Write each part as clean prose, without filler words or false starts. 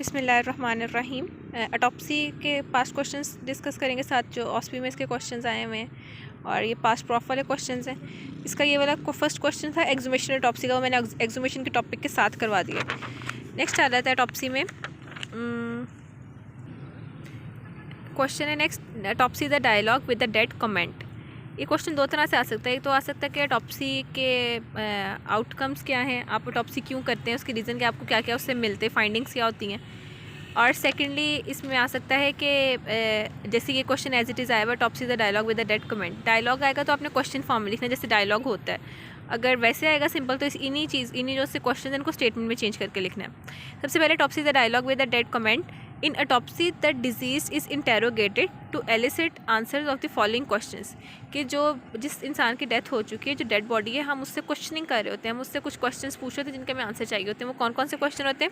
बिस्मिल्लाहिर्रहमानिर्रहीम। ऑटोप्सी के past questions discuss करेंगे, साथ जो ऑस्पी में इसके क्वेश्चंस आए हुए हैं और ये पास्ट प्रॉफ वाले क्वेश्चंस हैं। इसका ये वाला फर्स्ट क्वेश्चन था एक्सुमेशन ऑटोप्सी का, वो मैंने एक्सुमेशन के टॉपिक के साथ करवा दिया। नेक्स्ट आ जाता है ऑटोप्सी में क्वेश्चन है next, autopsy the dialogue with the dead comment. ये क्वेश्चन दो तरह से आ सकता है। एक तो आ सकता है कि ऑटोप्सी के आउटकम्स क्या हैं, आप ऑटोप्सी क्यों करते हैं, उसके रीज़न के आपको क्या क्या उससे मिलते हैं, फाइंडिंग्स क्या होती हैं। और सेकेंडली इसमें आ सकता है कि जैसे ये क्वेश्चन एज इट इज़ आया हुआ autopsy the dialogue with the dead comment. Dialogue आएगा तो आपने क्वेश्चन फॉर्म में लिखना है जैसे डायलॉग होता है। अगर वैसे आएगा सिंपल तो इन्हीं जो से क्वेश्चन हैं इनको स्टेटमेंट में चेंज करके लिखना है। सबसे पहले autopsy the dialogue with the dead comment. In autopsy, the deceased is interrogated to elicit answers of the following questions। कि जिस इंसान की डेथ हो चुकी है, जो डेड बॉडी है, हम उससे क्वेश्चनिंग कर रहे होते हैं, हम उससे कुछ क्वेश्चंस पूछ रहे होते हैं जिनके हमें आंसर चाहिए होते हैं। वो कौन कौन से क्वेश्चन होते हैं?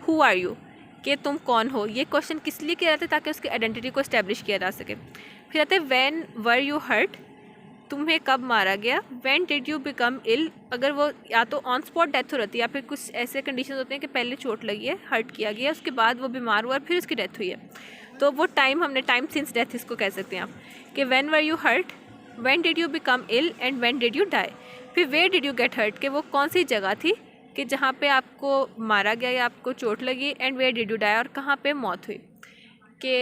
हु आर यू, कि तुम कौन हो। ये क्वेश्चन किस लिए किया जाता है? ताकि उसकी आइडेंटिटी को इस्टेब्लिश किया जा सके। फिर आते हैं व्हेन वर यू हर्ट, तुम्हें कब मारा गया। व्हेन डिड यू बिकम इल, अगर वो या तो ऑन स्पॉट डेथ हो रहती है या फिर कुछ ऐसे कंडीशन होते हैं कि पहले चोट लगी है, हर्ट किया गया, उसके बाद वो बीमार हुआ और फिर उसकी डेथ हुई है, तो वो हमने टाइम सिंस डेथ इसको कह सकते हैं आप, कि when were you hurt, when did you become ill and when did you die. फिर where did you get hurt, कि वो कौन सी जगह थी कि जहाँ पे आपको मारा गया या आपको चोट लगी, and where did you die, और कहाँ पे मौत हुई। कि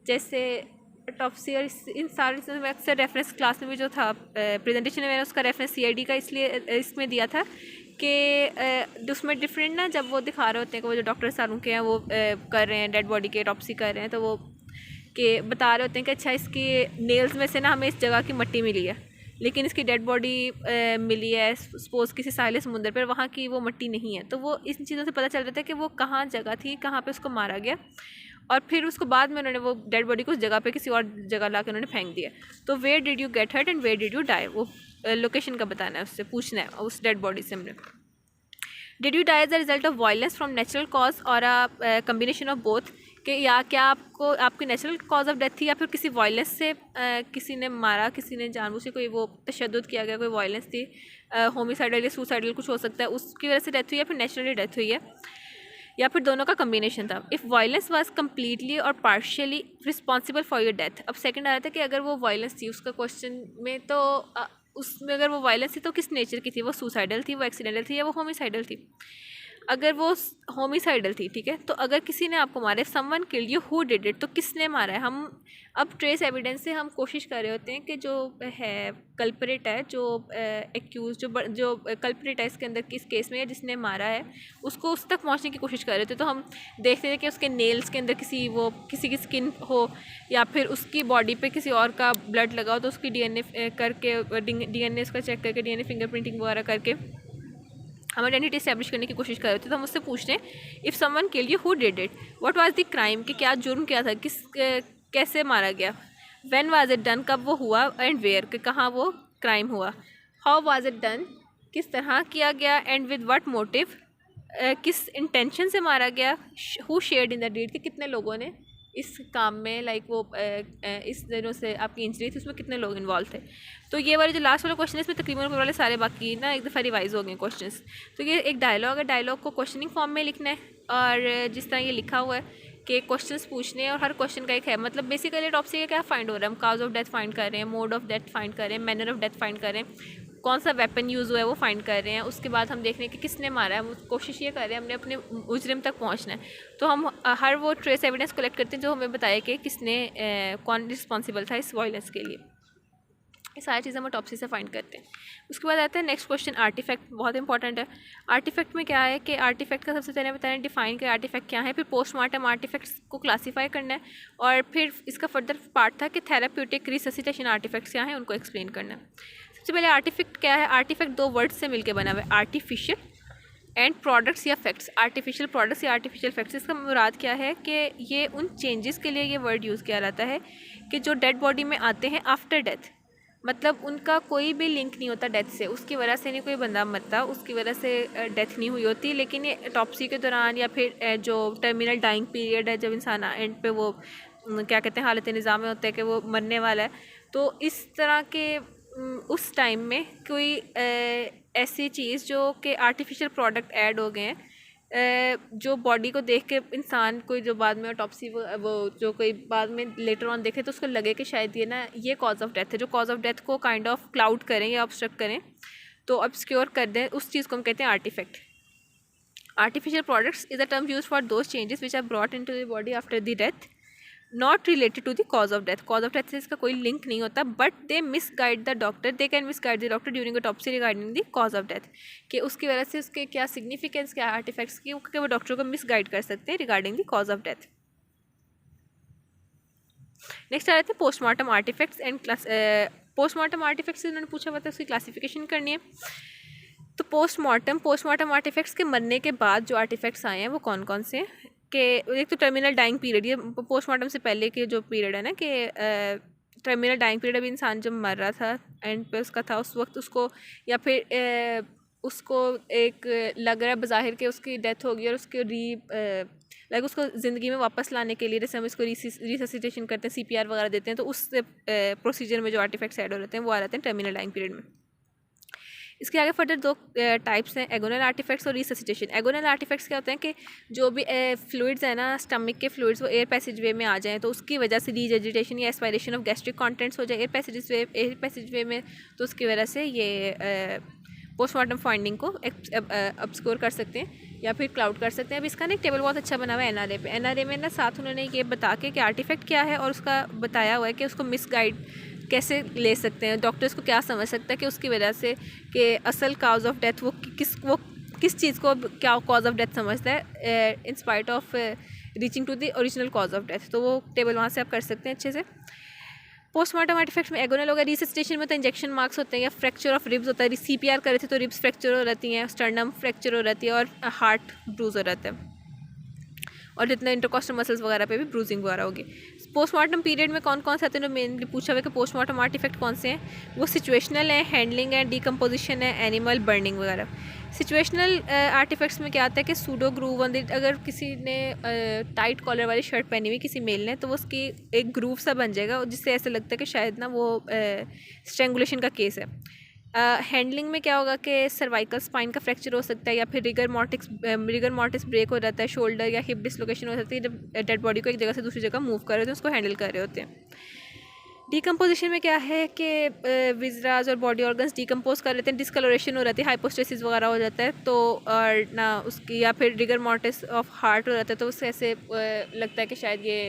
जैसे ऑटोप्सी और इन सारे चीज़ों में अक्सर रेफरेंस क्लास में भी जो था प्रेजेंटेशन में मैंने उसका रेफरेंस सीआईडी का इसलिए इसमें दिया था कि उसमें डिफरेंट ना, जब वो दिखा रहे होते हैं कि वो जो डॉक्टर सारों के हैं वो कर रहे हैं डेड बॉडी के ऑटोप्सी कर रहे हैं, तो वो कि बता रहे होते हैं कि अच्छा इसकी नेल्स में से ना हमें इस जगह की मट्टी मिली है, लेकिन इसकी डेड बॉडी मिली है सपोज़ किसी साहिल समुंदर पर, वहाँ की वो मट्टी नहीं है। तो वो इन चीज़ों से पता चल रहा था कि वो कहाँ जगह थी, कहाँ पे उसको मारा गया, और फिर उसको बाद में उन्होंने वो डेड बॉडी को उस जगह पे किसी और जगह ला के उन्होंने फेंक दिया। तो where did you get hurt and where did you die, वो लोकेशन का बताना है, उससे पूछना है उस डेड बॉडी से हमने। Did you die as the result of violence from natural cause और अ कम्बिनेशन ऑफ बोथ, कि या क्या आपको आपकी नेचुरल कॉज ऑफ डेथ थी या फिर किसी वायलेंस से किसी ने मारा, किसी ने जानबूझ के कोई वो तशद्दुद किया गया, कोई वायलेंस थी, होमिसाइडल या सुसाइडल कुछ हो सकता है, उसकी वजह से डेथ हुई, या फिर नेचुरली डेथ हुई है, या फिर दोनों का कम्बिनेशन था। इफ़ वायलेंस वाज कम्प्लीटली और partially responsible for your death. अब सेकंड आ रहा था कि अगर वो वायलेंस थी उसका क्वेश्चन में, तो उसमें अगर वो वायलेंस थी तो किस नेचर की थी, वो सुसाइडल थी, वो एक्सीडेंटल थी, या वो होमिसाइडल थी। अगर वो होमिसाइडल थी, ठीक है, तो अगर किसी ने आपको मारे, someone killed you, who did it, तो किसने मारा है। हम अब ट्रेस एविडेंस से हम कोशिश कर रहे होते हैं कि जो है कल्परेट है, जो एक्यूज जो कल्परेट है इसके अंदर किस केस में है, जिसने मारा है, उसको उस तक पहुंचने की कोशिश कर रहे थे। तो हम देखते थे कि उसके नेल्स के अंदर किसी की स्किन हो, या फिर उसकी बॉडी पे किसी और का ब्लड लगा हो, तो उसकी डीएनए करके डीएनए उसका चेक करके डीएनए फिंगरप्रिंटिंग वगैरह करके हम आइडेंटिटी इस्टेब्लिश करने की कोशिश कर रहे थे। तो हम उससे पूछते हैं if someone killed you, who did it, what was the crime, कि क्या जुर्म किया था, कैसे मारा गया, व्हेन वाज इट डन, कब वो हुआ, एंड वेयर, कि कहाँ वो क्राइम हुआ, हाउ वाज इट डन, किस तरह किया गया, एंड विद व्हाट मोटिव, किस इंटेंशन से मारा गया, who shared in the deed, कि कितने लोगों ने इस काम में लाइक वो इस दिनों से आपकी इंजरी थी उसमें कितने लोग इन्वॉल्व थे। तो ये वाले जो लास्ट वाला क्वेश्चन है इसमें तकरीबन ऊपर वाले सारे बाकी ना एक दफ़ा रिवाइज हो गए क्वेश्चंस। तो ये एक डायलॉग है, डायलॉग को क्वेश्चनिंग फॉर्म में लिखना है, और जिस तरह ये लिखा हुआ है कि क्वेश्चंस पूछने हैं और हर क्वेश्चन का एक है, मतलब बेसिकली टॉप से क्या फाइंड हो रहा है, हम काज ऑफ डेथ फाइंड कर रहे हैं, मोड ऑफ डेथ फाइंड कर रहे हैं, मैनर ऑफ डेथ फाइंड कर रहे हैं, कौन सा वेपन यूज़ हुआ है वो फाइंड कर रहे हैं। उसके बाद हम देख रहे हैं कि किसने मारा है, हम कोशिश ये कर रहे हैं हमने अपने मुजरिम तक पहुंचना है। तो हम हर वो ट्रेस एविडेंस कलेक्ट करते हैं जो हमें बताया कि किसने कौन रिस्पॉन्सिबल था इस वायलेंस के लिए। ये सारी चीज़ें हम ऑटोप्सी से फाइंड करते हैं। उसके बाद आता है नेक्स्ट क्वेश्चन, आर्टिफैक्ट, बहुत इंपॉर्टेंट है। आर्टिफैक्ट में क्या है कि आर्टिफैक्ट का सबसे पहले बताना डिफाइन कर आर्टिफैक्ट क्या है, फिर पोस्टमार्टम आर्टिफैक्ट्स को क्लासीफाई करना है, और फिर इसका फर्दर पार्ट था कि थेराप्यूटिक रिससिटेशन आर्टिफैक्ट्स क्या हैं उनको एक्सप्लेन करना है। सबसे पहले आर्टिफैक्ट क्या है। आर्टिफैक्ट दो वर्ड्स से मिलकर बना हुआ है, आर्टिफिशियल एंड प्रोडक्ट्स या फैक्ट्स। आर्टिफिशियल प्रोडक्ट्स या आर्टिफिशियल फैक्ट्स, इसका मुराद क्या है कि ये उन चेंजेस के लिए ये वर्ड यूज़ किया जाता है कि जो डेड बॉडी में आते हैं आफ्टर डेथ, मतलब उनका कोई भी लिंक नहीं होता डेथ से, उसकी वजह से नहीं कोई बंदा मरता, उसकी वजह से डेथ नहीं हुई होती, लेकिन ये ऑटोप्सी के दौरान या फिर जो टर्मिनल डाइंग पीरियड है, जब इंसान एंड पे वो क्या कहते हैं हालत निज़ाम में होता है कि वो मरने वाला है, तो इस तरह के उस टाइम में कोई ऐसी चीज़ जो कि आर्टिफिशियल प्रोडक्ट ऐड हो गए हैं जो बॉडी को देख के इंसान कोई जो बाद में ऑटोप्सी वो जो कोई बाद में लेटर ऑन देखे तो उसको लगे कि शायद ये ना ये कॉज ऑफ डेथ है, जो कॉज ऑफ डेथ को काइंड ऑफ क्लाउड करें या ऑब्स्ट्रक्ट करें तो ऑब्सक्योर कर दें, उस चीज़ को हम कहते हैं artefact. Artificial products is a term use for those changes which are brought in to the body after the death, not related to the cause of death. Cause of death से इसका कोई लिंक नहीं होता, but they misguide the doctor, they can misguide the doctor during autopsy regarding the cause of death, कि उसकी वजह से उसके क्या सिग्निफिकेंस, क्या आर्टिफैक्ट्स की, क्योंकि वो डॉक्टर को मिस गाइड कर सकते हैं regarding the cause of death. Next आ रहे थे postmortem artefacts and class. Postmortem artefacts उन्होंने पूछा हुआ था, उसकी क्लासिफिकेशन करनी है। तो पोस्टमार्टम आर्टिफैक्ट्स के मरने के बाद जो आर्टिफैक्ट्स आए हैं वो कौन कौन से हैं, कि एक तो टर्मिनल डाइंग पीरियड, ये पोस्टमार्टम से पहले के जो पीरियड है ना, कि टर्मिनल डाइंग पीरियड, अभी इंसान जब मर रहा था एंड पे उसका था, उस वक्त उसको या फिर उसको एक लग रहा है बज़ाहिर के उसकी डेथ होगी और उसके लाइक उसको ज़िंदगी में वापस लाने के लिए जैसे हम इसको रिससिटेशन करते हैं, CPR वगैरह देते हैं, तो उस प्रोसीजर में जो आर्टिफैक्ट्स ऐड हो रहते हैं वो आ रहते हैं टर्मिनल डाइंग पीरियड में। इसके आगे फर्दर दो टाइप्स हैं, एगोनल आर्टिफैक्ट्स और रिससिटेशन। एगोनल आर्टिफैक्ट्स क्या होते हैं कि जो भी फ्लूइड्स है ना, स्टमक के फ्लूइड्स, वो एयर पैसेज वे में आ जाएँ तो उसकी वजह से रीजेजिटेशन या एस्पायरेशन ऑफ गैस्ट्रिक कंटेंट्स हो जाए एयर पैसेज वे में, तो उसकी वजह से ये पोस्टमार्टम फाइंडिंग को ऑब्स्क्योर कर सकते हैं या फिर क्लाउड कर सकते हैं। अब इसका ना एक टेबल बहुत अच्छा बना हुआ है NRA पे। NRA में ना साथ उन्होंने ये बता के कि आर्टिफैक्ट क्या है और उसका बताया हुआ है कि उसको मिसगाइड कैसे ले सकते हैं, डॉक्टर्स को क्या समझ सकता है कि उसकी वजह से कि असल कॉज ऑफ डेथ वो किस चीज़ को क्या कॉज ऑफ डेथ समझता है in spite of reaching to the original cause of death. तो वो टेबल वहाँ से आप कर सकते हैं अच्छे से। पोस्टमार्टम आर्टिफैक्ट्स में एगोनल होगा, रिससिटेशन में तो इंजेक्शन मार्क्स होते हैं या फ्रैक्चर ऑफ रिब्स होता है, CPR करे थे तो रिब्स फ्रैक्चर हो रहती हैं, स्टर्नम फ्रैक्चर हो रहती है और हार्ट ब्रूज हो रहता है, और जितने इंटरकॉस्टल मसल्स वगैरह पे भी ब्रूजिंग वगैरह होगी। पोस्टमार्टम पीरियड में कौन कौन से आते हैं, मेनली पूछा हुआ है कि पोस्टमार्टम आर्टिफैक्ट कौन से हैं, वो सिचुएशनल है, हैंडलिंग है, डिकम्पोजिशन है, एनिमल बर्निंग वगैरह। सिचुएशनल आर्टिफैक्ट्स में क्या आता है कि सूडो ग्रूव ऑन द, अगर किसी ने टाइट कॉलर वाली शर्ट पहनी हुई किसी मेल ने, तो वो उसकी एक ग्रूव सा बन जाएगा जिससे ऐसा लगता है कि शायद ना वो स्ट्रेंगुलेशन का केस है। हैंडलिंग में क्या होगा कि सर्वाइकल स्पाइन का फ्रैक्चर हो सकता है या फिर रिगर मॉर्टिस ब्रेक हो जाता है, शोल्डर या हिप डिसलोकेशन हो सकती है जब डेड बॉडी को एक जगह से दूसरी जगह मूव कर रहे होते हैं, उसको हैंडल कर रहे होते हैं। डिकम्पोजिशन में क्या है कि विजराज और बॉडी ऑर्गन्स डिकम्पोज कर लेते हैं, डिस्कलोरेशन हो जाती है, हाइपोस्टेसिस वगैरह हो जाता है, तो और ना उसकी या फिर रिगर मॉर्टिस ऑफ हार्ट हो जाता है, तो उससे ऐसे लगता है कि शायद ये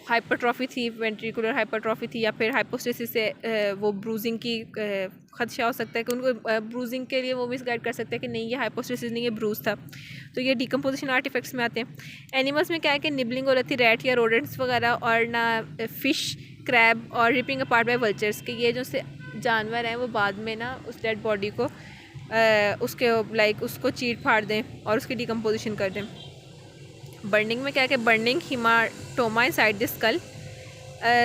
हाइपरट्रॉफी थी, वेंट्रिकुलर हाइपरट्रॉफी थी, या फिर हाइपोस्टेसिस से वो ब्रूजिंग की खदशा हो सकता है कि उनको ब्रूजिंग के लिए वो मिसगाइड कर सकते हैं कि नहीं ये हाइपोस्टेसिस नहीं, ये ब्रूज था। तो ये डिकम्पोजिशन आर्टिफैक्ट्स में आते हैं। एनिमल्स में क्या है कि निबलिंग हो रहती है, रैट या रोडेंट्स वगैरह, और ना फिश, क्रैब और रिपिंग अपार्ट बाय वल्चर्स के, ये जो से जानवर हैं वो बाद में ना उस डेड बॉडी को उसके लाइक उसको चीट फाड़ दें और उसकी डिकम्पोजिशन कर दें। बर्निंग में क्या है कि burning haematoma inside the skull,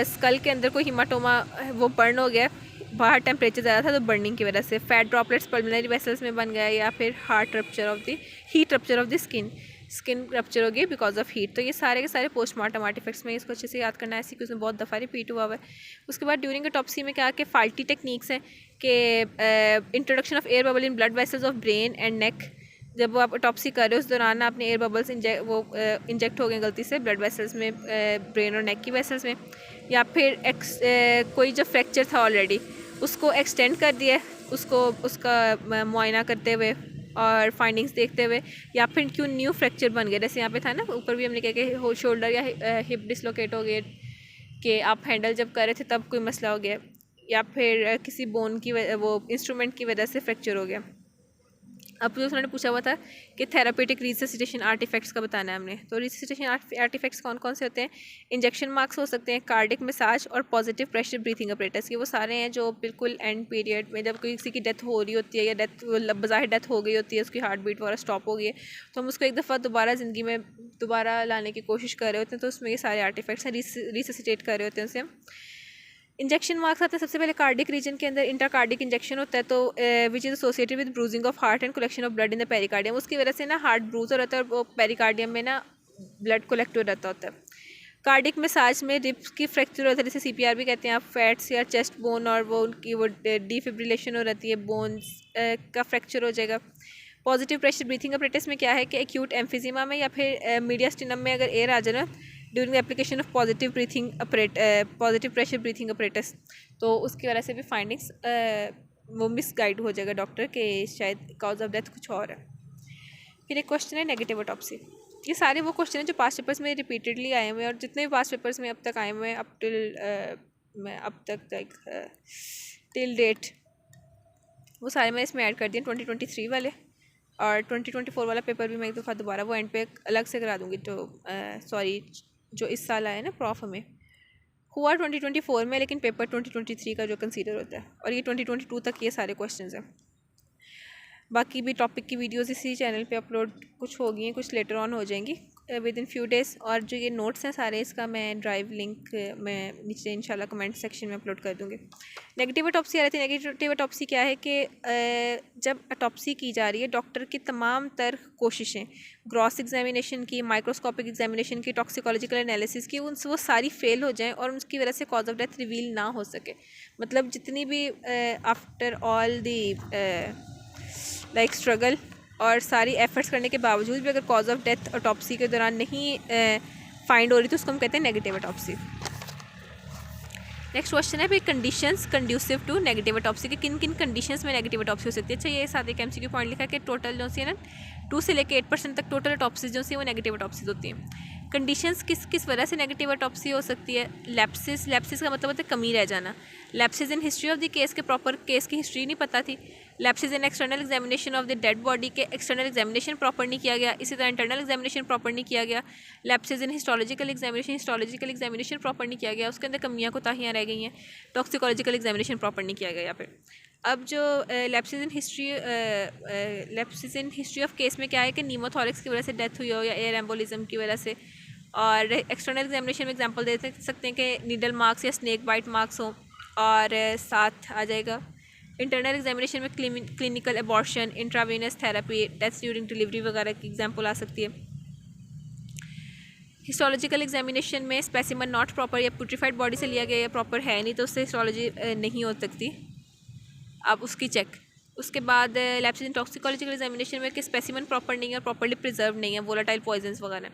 skull के अंदर कोई हीमाटोमा वो बर्न हो गया, बाहर टेम्परेचर ज़्यादा था तो बर्निंग की वजह से फैट ड्रॉपलेट्स पल्मोनरी वेसल्स में बन गया, या फिर heat rupture of the skin rupture हो गई बिकॉज ऑफ हीट। तो ये सारे के सारे पोस्टमार्टम आर्टिफैक्ट्स में, इसको अच्छे से याद करना है, ऐसी उसमें बहुत दफ़ा रिपीट हुआ है। उसके बाद ड्यूरिंग ऑटोप्सी में क्या कि फाल्टी टेक्निक्स हैं कि introduction of air bubble in blood vessels of brain and neck, जब वो आप ऑटोप्सी कर रहे हो उस दौरान ना अपने एयर बबल्स इंजेक्ट हो गए गलती से ब्लड वेसल्स में, ब्रेन और नेक की वेसल्स में, या फिर कोई जो फ्रैक्चर था ऑलरेडी उसको एक्सटेंड कर दिया, उसका मुआयना करते हुए और फाइंडिंग्स देखते हुए, या फिर क्यों न्यू फ्रैक्चर बन गया, जैसे यहाँ पे था ना ऊपर भी हमने कहा कि शोल्डर या हिप डिसलोकेट हो गए कि आप हैंडल जब कर रहे थे तब कोई मसला हो गया, या फिर किसी बोन की वो इंस्ट्रूमेंट की वजह से फ्रैक्चर हो गया। अब जो उन्होंने पूछा हुआ था कि थेरापेटिक रिससिटेशन आर्टिफैक्ट्स का बताना है हमने, तो रिससिटेशन आर्टिफैक्ट्स कौन कौन से होते हैं, इंजेक्शन मार्क्स हो सकते हैं, कार्डिक मसाज और पॉजिटिव प्रेशर ब्रीथिंग अपरेटस, ये वो सारे हैं जो बिल्कुल एंड पीरियड में जब कोई किसी की डेथ हो रही होती है या बज़ाहिर डेथ हो गई होती है, उसकी हार्ट बीट वगैरह स्टॉप हो गई है, तो हम उसको एक दफ़ा दोबारा ज़िंदगी में दोबारा लाने की कोशिश कर रहे होते हैं, तो उसमें ये सारे आर्टिफैक्ट्स हैं, रिससिटेट कर रहे होते हैं उसे हम। इंजेक्शन मार्क्स आते हैं सबसे पहले कार्डिक रीजन के अंदर इंट्राकार्डिक इंजेक्शन होता है, तो which is associated with bruising of heart and collection of blood in the pericardium, उसकी वजह से ना हार्ट ब्रूज हो रहता है और वो पेरिकार्डियम में ना ब्लड कलेक्ट हो रहता होता है। कार्डिक मसाज में रिब्स की फ्रैक्चर होता है, जैसे CPR भी कहते हैं आप, फैट्स या चेस्ट बोन और वो उनकी वो डिफिब्रिलेशन हो रहती है, बोन्स का फ्रैक्चर हो जाएगा। पॉजिटिव प्रेशर ब्रीथिंग अपरेटस में क्या है कि एक्यूट एम्फिजीमा में या फिर मीडियास्टिनम में अगर एयर आ जाए ना during the application of positive pressure breathing apparatus, तो उसकी वजह से भी फाइंडिंग्स वो मिसगाइड हो जाएगा डॉक्टर के शायद कॉज ऑफ डेथ कुछ और है। फिर एक क्वेश्चन है नेगेटिव ऑटोप्सी। ये सारे वो क्वेश्चन हैं जो पास्ट पेपर्स में रिपीटेडली आए हुए हैं, और जितने भी पास्ट पेपर्स में अब तक आए हुए हैं अब तक टिल डेट, वो सारे मैं इसमें ऐड कर दिए 2023 वाले, और 2024 वाला पेपर भी मैं एक दफ़ा दोबारा वो एंड पे अलग से करा दूँगी। तो सॉरी, जो इस साल आया ना प्रॉफ हमें हुआ 2024 में, लेकिन पेपर 2023 का जो कंसीडर होता है, और ये 2022 तक ये सारे क्वेश्चंस हैं। बाकी भी टॉपिक की वीडियोस इसी चैनल पे अपलोड कुछ हो गई हैं, कुछ लेटर ऑन हो जाएंगी विद इन फ्यू डेज़। और जो ये नोट्स हैं सारे, इसका मैं ड्राइव लिंक मैं नीचे इंशाल्लाह कमेंट सेक्शन में अपलोड कर दूँगी। नेगेटिव ऑटोप्सी आ रही थी। नेगेटिव ऑटोप्सी क्या है कि जब ऑटोप्सी की जा रही है, डॉक्टर की तमाम तर कोशिशें ग्रॉस एग्जामिनेशन की, माइक्रोस्कोपिक एग्जामिनेशन की, टॉक्सिकोलॉजिकल एनालिसिस की, उन वो सारी फेल हो जाएँ और उसकी वजह से कॉज ऑफ डेथ रिवील ना हो सके। मतलब जितनी भी after all the like struggle और सारी एफर्ट्स करने के बावजूद भी अगर कॉज ऑफ डेथ ऑटोप्सी के दौरान नहीं फाइंड हो रही, तो उसको हम कहते हैं नेगेटिव ऑटोप्सी। नेक्स्ट क्वेश्चन है फिर conditions conducive to negative autopsy के किन किन कंडीशंस में नेगेटिव ऑटोप्सी हो सकती है। अच्छा, ये साथ एक MCQ पॉइंट लिखा है कि टोटल जो सी है ना 2 से लेकर 8% तक टोटल ऑटोप्सीज जो सी वो नेगेटिव ऑटोप्सीज होती हैं। कंडीशंस किस वजह से नेगेटिव ऑटोप्सी हो सकती है। लैप्सिस का मतलब होता है कमी रह जाना। Lapses in history of the case के प्रॉपर केस की हिस्ट्री नहीं पता थी। Lapses in external examination of the dead body के एक्सटर्नल एग्जामिनेशन प्रॉपर नहीं किया गया, इसी तरह इंटरनल एग्जामिनेशन प्रॉपर नहीं किया गया। लैप्सिस इन हिस्टोलॉजिकल एग्जामिनेशन प्रॉपर नहीं किया गया, उसके अंदर कमियाँ कोताहियाँ रह गई हैं। टॉक्सिकोलॉजिकल एग्जामिनेशन प्रॉपर नहीं किया गया। यहाँ पे अब जो lapses in history of case में क्या है कि नीमोथोरिक्स की वजह से डेथ हुई हो या एयर एम्बोलिज्म की वजह से। और एक्सटर्नल एग्जामिनेशन में एग्जांपल दे सकते हैं कि नीडल मार्क्स या स्नेक बाइट मार्क्स हों, और साथ आ जाएगा इंटरनल एग्जामिनेशन में clinical abortion, intravenous therapy, deaths during delivery वगैरह की एग्जांपल आ सकती है। हिस्टोलॉजिकल एग्जामिनेशन में स्पेसिमन नॉट प्रॉपर या पुट्रीफाइड बॉडी से लिया गया या प्रॉपर है नहीं, तो उससे हिस्टोलॉजी नहीं हो सकती, आप उसकी चेक। उसके बाद लैप्सिस इन टॉक्सिकोलॉजिकल एग्जामिनेशन में कि स्पेसिमन प्रॉपर नहीं है और प्रॉपर्ली प्रिजर्व नहीं है, वोलेटाइल पॉइजन्स वगैरह।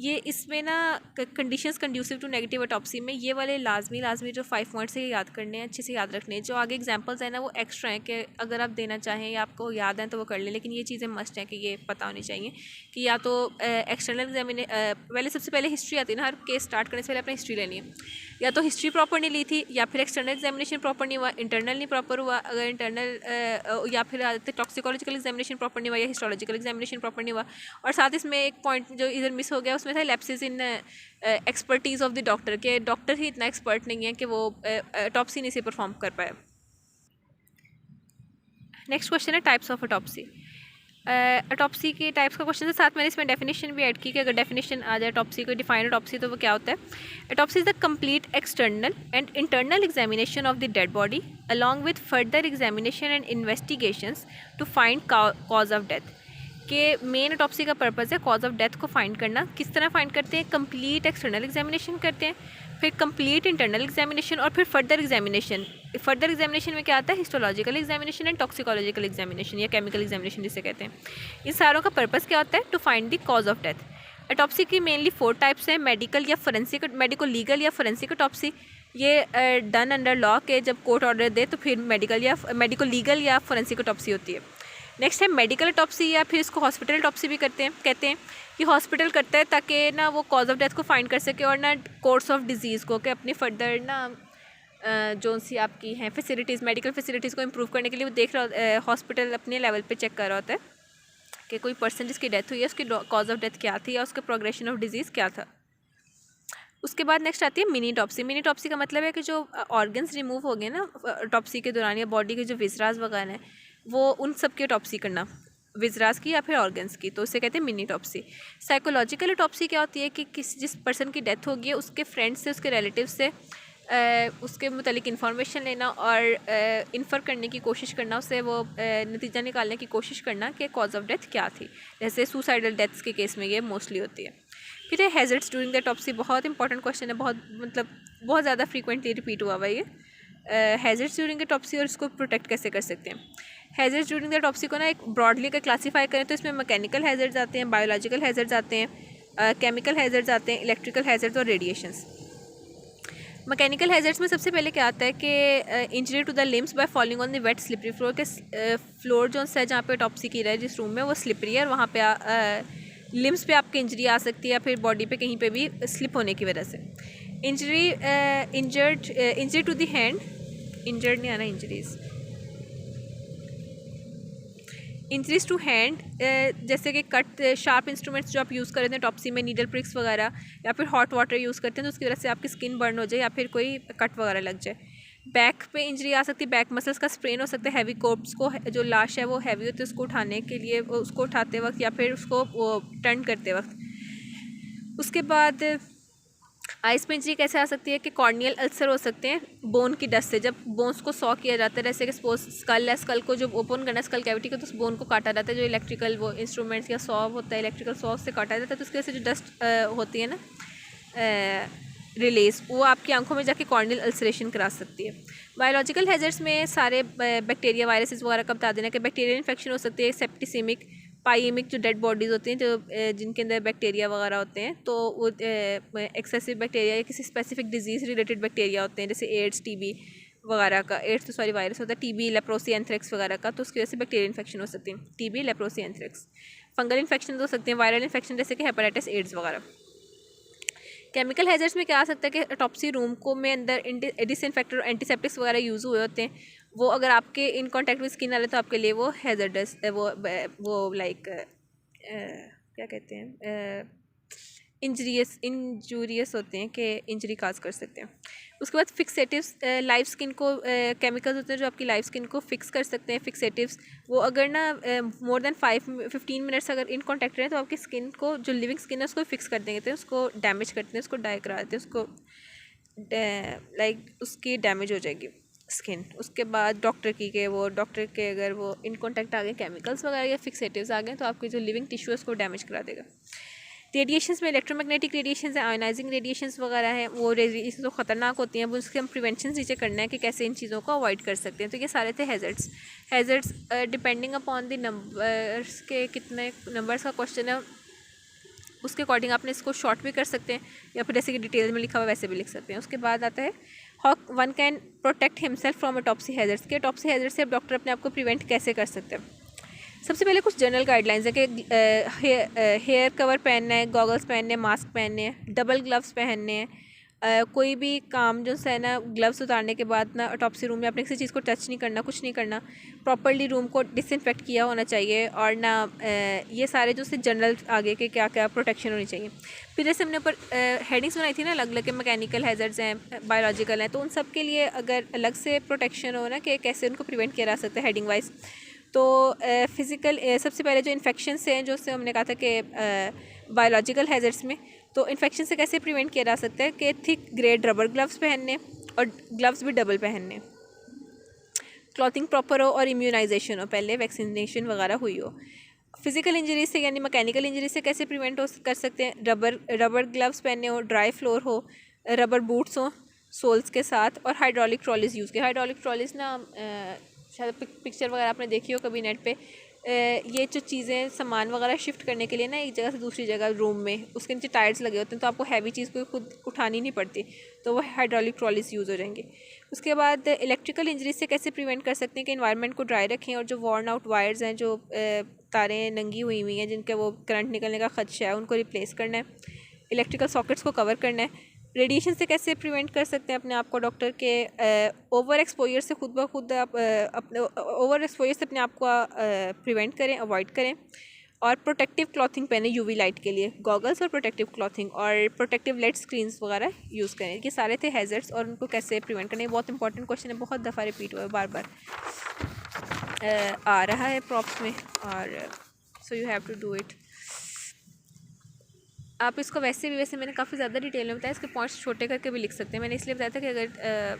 ये इसमें ना conditions conducive to negative autopsy में ये वाले लाजमी जो 5 पॉइंट्स है याद करने हैं, अच्छे से याद रखने हैं। जो आगे एग्जांपल्स हैं ना वो एक्स्ट्रा हैं कि अगर आप देना चाहें या आपको याद है तो वो कर लें, लेकिन ये चीज़ें मस्ट हैं कि ये पता होनी चाहिए कि या तो एक्सटर्नल पहले सबसे पहले हिस्ट्री आती है ना, हर केस स्टार्ट करने से पहले अपनी हिस्ट्री लेनी है। या तो हिस्ट्री प्रॉपर नहीं ली थी, या फिर एक्सटर्नल एग्जामिनेशन प्रॉपर नहीं हुआ, इंटरनल नहीं प्रॉपर हुआ। अगर इंटरनल या फिर टॉक्सिकोलॉजिकल एग्जामिनेशन प्रॉपर नहीं हुआ या हिस्टोलॉजिकल एग्जामिनेशन प्रॉपर नहीं हुआ। और साथ इसमें एक पॉइंट जो इधर मिस हो गया उसमें था lapses in expertise of the doctor, के डॉक्टर ही इतना एक्सपर्ट नहीं है कि वो ऑटोप्सी नहीं से परफॉर्म कर पाए। नेक्स्ट क्वेश्चन है टाइप्स ऑफ ऑटोप्सी। ऑटोप्सी के टाइप्स का क्वेश्चन है, साथ मैंने इसमें डेफिनेशन भी ऐड की कि अगर डेफिनेशन आ जाए ऑटोप्सी को, डिफाइन ऑटोप्सी तो वो क्या होता है। Autopsy is the complete external and internal examination of the dead body along with further examination and investigations to find cause of death. कि मेन ऑटोप्सी का पर्पज़ है कॉज ऑफ डेथ को find करना। किस तरह फाइंड करते हैं, complete external examination करते हैं, फिर कंप्लीट इंटरनल एग्जामिनेशन और फिर फर्दर एग्जामिनेशन। फर्दर एग्जामिनेशन में क्या आता है, histological examination and toxicological examination या केमिकल एग्जामिनेशन जिसे कहते हैं। इन सारों का पर्पज़ क्या होता है, to find the cause of death. Autopsy की मेनली 4 टाइप्स हैं, मेडिकल या फोरेंसिक, मेडिको लीगल या फोरेंसिक ऑटोप्सी। ये डन अंडर लॉ के जब कोर्ट ऑर्डर दे तो फिर मेडिको लीगल या फोरेंसिक ऑटोप्सी होती है। नेक्स्ट है मेडिकल ऑटोप्सी, या फिर इसको हॉस्पिटल ऑटोप्सी भी कहते हैं। कि हॉस्पिटल करता है ताकि ना वो कॉज ऑफ डेथ को फाइंड कर सके और ना कोर्स ऑफ डिजीज़ को, कि अपनी फर्दर ना जो सी आपकी हैं फैसिलिटीज़, मेडिकल फैसिलिटीज़ को इम्प्रूव करने के लिए वो देख रहा हॉस्पिटल अपने लेवल पे चेक कर रहा होता है कि कोई पर्सन जिसकी डेथ हुई है उसकी कॉज ऑफ डेथ क्या थी या उसके प्रोग्रेशन ऑफ डिजीज़ क्या था। उसके बाद नेक्स्ट आती है मिनी टॉप्सी। मिनी टॉप्सी का मतलब है कि जो ऑर्गन्स रिमूव हो गए ना टॉप्सी के दौरान, या बॉडी के जो विजराज वगैरह हैं वो उन सब की टॉप्सी करना, विजरास की या फिर ऑर्गन्स की, तो उसे कहते हैं मिनी टॉप्सी। साइकोलॉजिकल टॉप्सी क्या होती है कि जिस पर्सन की डेथ होगी है उसके फ्रेंड्स से, उसके रिलेटिव से उसके मुतालिक इन्फॉर्मेशन लेना और इन्फर करने की कोशिश करना, उससे वो नतीजा निकालने की कोशिश करना कि कॉज ऑफ डेथ क्या थी। जैसे सुसाइडल डेथ्स के केस में ये मोस्टली होती है। फिर है हैज़र्ड्स ड्यूरिंग द टॉप्सी, बहुत इंपॉर्टेंट क्वेश्चन है, बहुत ज़्यादा फ्रीक्वेंटली रिपीट हुआ हुआ ये। हैज़र्ड्स ड्यूरिंग द टॉप्सी और इसको प्रोटेक्ट कैसे कर सकते हैं। हैज़र्ड्स ड्यूरिंग द टॉप्सी को ना एक ब्रॉडली का क्लासीफाई करें तो इसमें मैकेनिकल हैज़र्ड्स आते हैं, बायोलॉजिकल हैज़र्ड्स आते हैं, केमिकल हैज़र्ड्स आते हैं, इलेक्ट्रिकल हैज़र्ड्स और रेडिएशंस। मैकेनिकल हैज़र्ड्स में सबसे पहले क्या आता है कि injury to the limbs by falling on the wet slippery floor के फ्लोर जो है जहाँ पे टॉप्सी की रहा है जिस रूम में वो स्लिपरी है और वहाँ पे लिम्स पे आपकी इंजरी आ सकती है या फिर बॉडी पे कहीं पे भी स्लिप होने की वजह से। Injury to the hand, injured नहीं आना, इंजरीज टू हैंड जैसे कि कट शार्प इंस्ट्रूमेंट्स जो आप यूज़ कर रहे हैं टॉप्सी में, नीडल प्रिक्स वगैरह, या फिर हॉट वाटर यूज़ करते हैं तो उसकी वजह से आपकी स्किन बर्न हो जाए या फिर कोई कट वगैरह लग जाए। बैक पे इंजरी आ सकती है, बैक मसल्स का स्प्रेन हो सकता है, हैवी कोर्प्स को, जो लाश है वो हैवी होती है उसको उठाने के लिए, उसको उठाते वक्त या फिर उसको टर्न करते वक्त। उसके बाद आइस पे इंजरी कैसे आ सकती है कि कॉर्नियल अल्सर हो सकते हैं बोन की डस्ट से, जब बोन्स को सॉ किया जाता है, जैसे कि सपोज स्कल है, स्कल को जब ओपन करना है स्कल कैविटी को तो उस बोन को काटा जाता है, जो इलेक्ट्रिकल वो इंस्ट्रूमेंट्स या सॉ होता है इलेक्ट्रिकल सॉ से काटा जाता है, तो उसकी वजह से जो डस्ट होती है ना रिलीज, वो आपकी आंखों में जाके कॉर्नियल अल्सरेशन करा सकती है। बायोलॉजिकल हैजर्ड्स में सारे बैक्टीरिया वायरसेस वगैरह का बता देना कि बैक्टीरियल इन्फेक्शन हो सकती है, सेप्टिसिमिक, पाइमिक जो डेड बॉडीज़ होती हैं जो जिनके अंदर बैक्टीरिया वगैरह होते हैं, तो वो एक्सेसिव बैक्टीरिया या किसी स्पेसिफिक डिजीज़ रिलेटेड बैक्टीरिया होते हैं जैसे एड्स, टीबी वगैरह का, एड्स तो सॉरी वायरस होता है, टीबी, लेप्रोसी, एंथ्रेक्स वगैरह का, तो उसकी वजह से बैक्टीरियल इन्फेक्शन हो सकती है, TB, leprosy, anthrax. Fungal infection हो सकते हैं, वायरल इन्फेक्शन जैसे कि हेपेटाइटिस, एड्स वगैरह। केमिकल हैजर्ड्स में क्या आ सकता है कि टॉप्सी रूम को में अंदर डिसइंफेक्टर और एंटीसेप्टिक्स वगैरह यूज़ हुए होते हैं, वो अगर आपके इन कॉन्टैक्ट में स्किन आ रहे तो आपके लिए वो हैजर्डस वो लाइक क्या कहते हैं इंजूरियस होते हैं कि इंजरी काज कर सकते हैं। उसके बाद फिक्सेटिव्स, लाइव स्किन को केमिकल्स होते हैं जो आपकी लाइव स्किन को फिक्स कर सकते हैं। फिक्सेटिव्स वो अगर ना मोर देन 15 मिनट्स अगर इन कॉन्टैक्ट रहें तो आपकी स्किन को, जो लिविंग स्किन है उसको फिक्स कर देंगे, उसको डैमेज करते हैं, उसको डाई करा देते हैं, उसको लाइक उसकी डैमेज हो जाएगी स्किन। उसके बाद डॉक्टर के अगर वो इन कॉन्टैक्ट आ गए केमिकल्स वगैरह या फिक्सेटिव्स आ गए तो आपकी जो लिविंग टिश्यू है उसको डैमेज करा देगा। रेडिएशंस में इलेक्ट्रोमैग्नेटिक रेडिएशंस है, आयोनाइजिंग रेडिएशंस वगैरह हैं, वो रेडिएशन तो ख़तरनाक होती हैं, वो उसके हम प्रिवेंशन नीचे करना है कि कैसे इन चीज़ों को अवॉइड कर सकते हैं। तो ये सारे थे hazards depending upon the numbers के, कितने नंबर्स का क्वेश्चन है उसके अकॉर्डिंग आपने इसको शॉर्ट भी कर सकते हैं या फिर जैसे कि डिटेल में लिखा हुआ वैसे भी लिख सकते हैं। उसके बाद आता है how one can protect himself from a Topsy hazards, के टॉप्सी हैज़र्ड से डॉक्टर अपने आप को प्रिवेंट कैसे कर सकते हैं। सबसे पहले कुछ जनरल गाइडलाइंस है कि हेयर कवर पहनना है, गॉगल्स पहनने हैं, मास्क पहनने हैं, डबल ग्लव्स पहनने हैं, कोई भी काम जो है ना ग्लव्स उतारने के बाद ना टॉप्सी रूम में अपने किसी चीज़ को टच नहीं करना, कुछ नहीं करना, प्रॉपर्ली रूम को डिसइंफेक्ट किया होना चाहिए, और ना ये सारे जो से जनरल आगे के क्या क्या प्रोटेक्शन होनी चाहिए। फिर जैसे हमने ऊपर हेडिंग्स बनाई थी ना अलग अलग, मैकेनिकल हैज़र्ड्स हैं, बायोलॉजिकल हैं, तो उन सब के लिए अगर अलग से प्रोटेक्शन हो ना कि कैसे उनको प्रिवेंट किया जा सकता है हेडिंग वाइज। तो फिज़िकल सबसे पहले जो इन्फेक्शन हैं जो उससे हमने कहा था कि बायोलॉजिकल हैज़र्ड्स में, तो इन्फेक्शन से कैसे प्रिवेंट किया जा सकता है कि थिक ग्रेड रबर ग्लव्स पहनने और ग्लव्स भी डबल पहनने, क्लॉथिंग प्रॉपर हो और इम्यूनाइजेशन हो, पहले वैक्सीनेशन वगैरह हुई हो। फिजिकल इंजरी से यानी मैकेनिकल इंजरी से कैसे प्रिवेंट कर सकते हैं, रबर ग्लव्स पहनने हो, ड्राई फ्लोर हो, रबर बूट्स हो सोल्स के साथ, और हाइड्रोलिक ट्रॉलीज यूज़ किए। हाइड्रोलिक ट्रॉलीज ना शायद पिक्चर वगैरह आपने देखी हो कभी नेट पे, ये जो चीज़ें सामान वगैरह शिफ्ट करने के लिए ना एक जगह से दूसरी जगह रूम में, उसके नीचे टायर्स लगे होते हैं तो आपको हैवी चीज़ को खुद उठानी नहीं पड़ती, तो वो हाइड्रोलिक ट्रॉलीज यूज़ हो जाएंगे। उसके बाद इलेक्ट्रिकल इंजरी से कैसे प्रिवेंट कर सकते हैं कि एनवायरनमेंट को ड्राई रखें, और जो वॉर्न आउट वायर्स हैं, जो तारें नंगी हुई हैं जिनके वो करंट निकलने का खदशा है, उनको रिप्लेस करना है, इलेक्ट्रिकल सॉकेट्स को कवर करना है। रेडिएशन से कैसे प्रिवेंट कर सकते हैं अपने आप को डॉक्टर के, ओवर एक्सपोजर से खुद ब खुद आप अपने ओवर एक्सपोजर से अपने आप को प्रिवेंट करें, अवॉइड करें, और प्रोटेक्टिव क्लॉथिंग पहने यूवी लाइट के लिए, गॉगल्स और प्रोटेक्टिव क्लॉथिंग, और प्रोटेक्टिव लेड स्क्रीन्स वगैरह यूज़ करें। ये सारे थे हैज़र्ड्स और उनको कैसे प्रिवेंट करने। बहुत इंपॉर्टेंट क्वेश्चन है, बहुत दफ़ा रिपीट हुआ है, बार बार आ रहा है प्रॉप्स में, और so you have to do it. आप इसको वैसे मैंने काफ़ी ज़्यादा डिटेल में बताया, इसके पॉइंट्स छोटे करके भी लिख सकते हैं। मैंने इसलिए बताया था कि अगर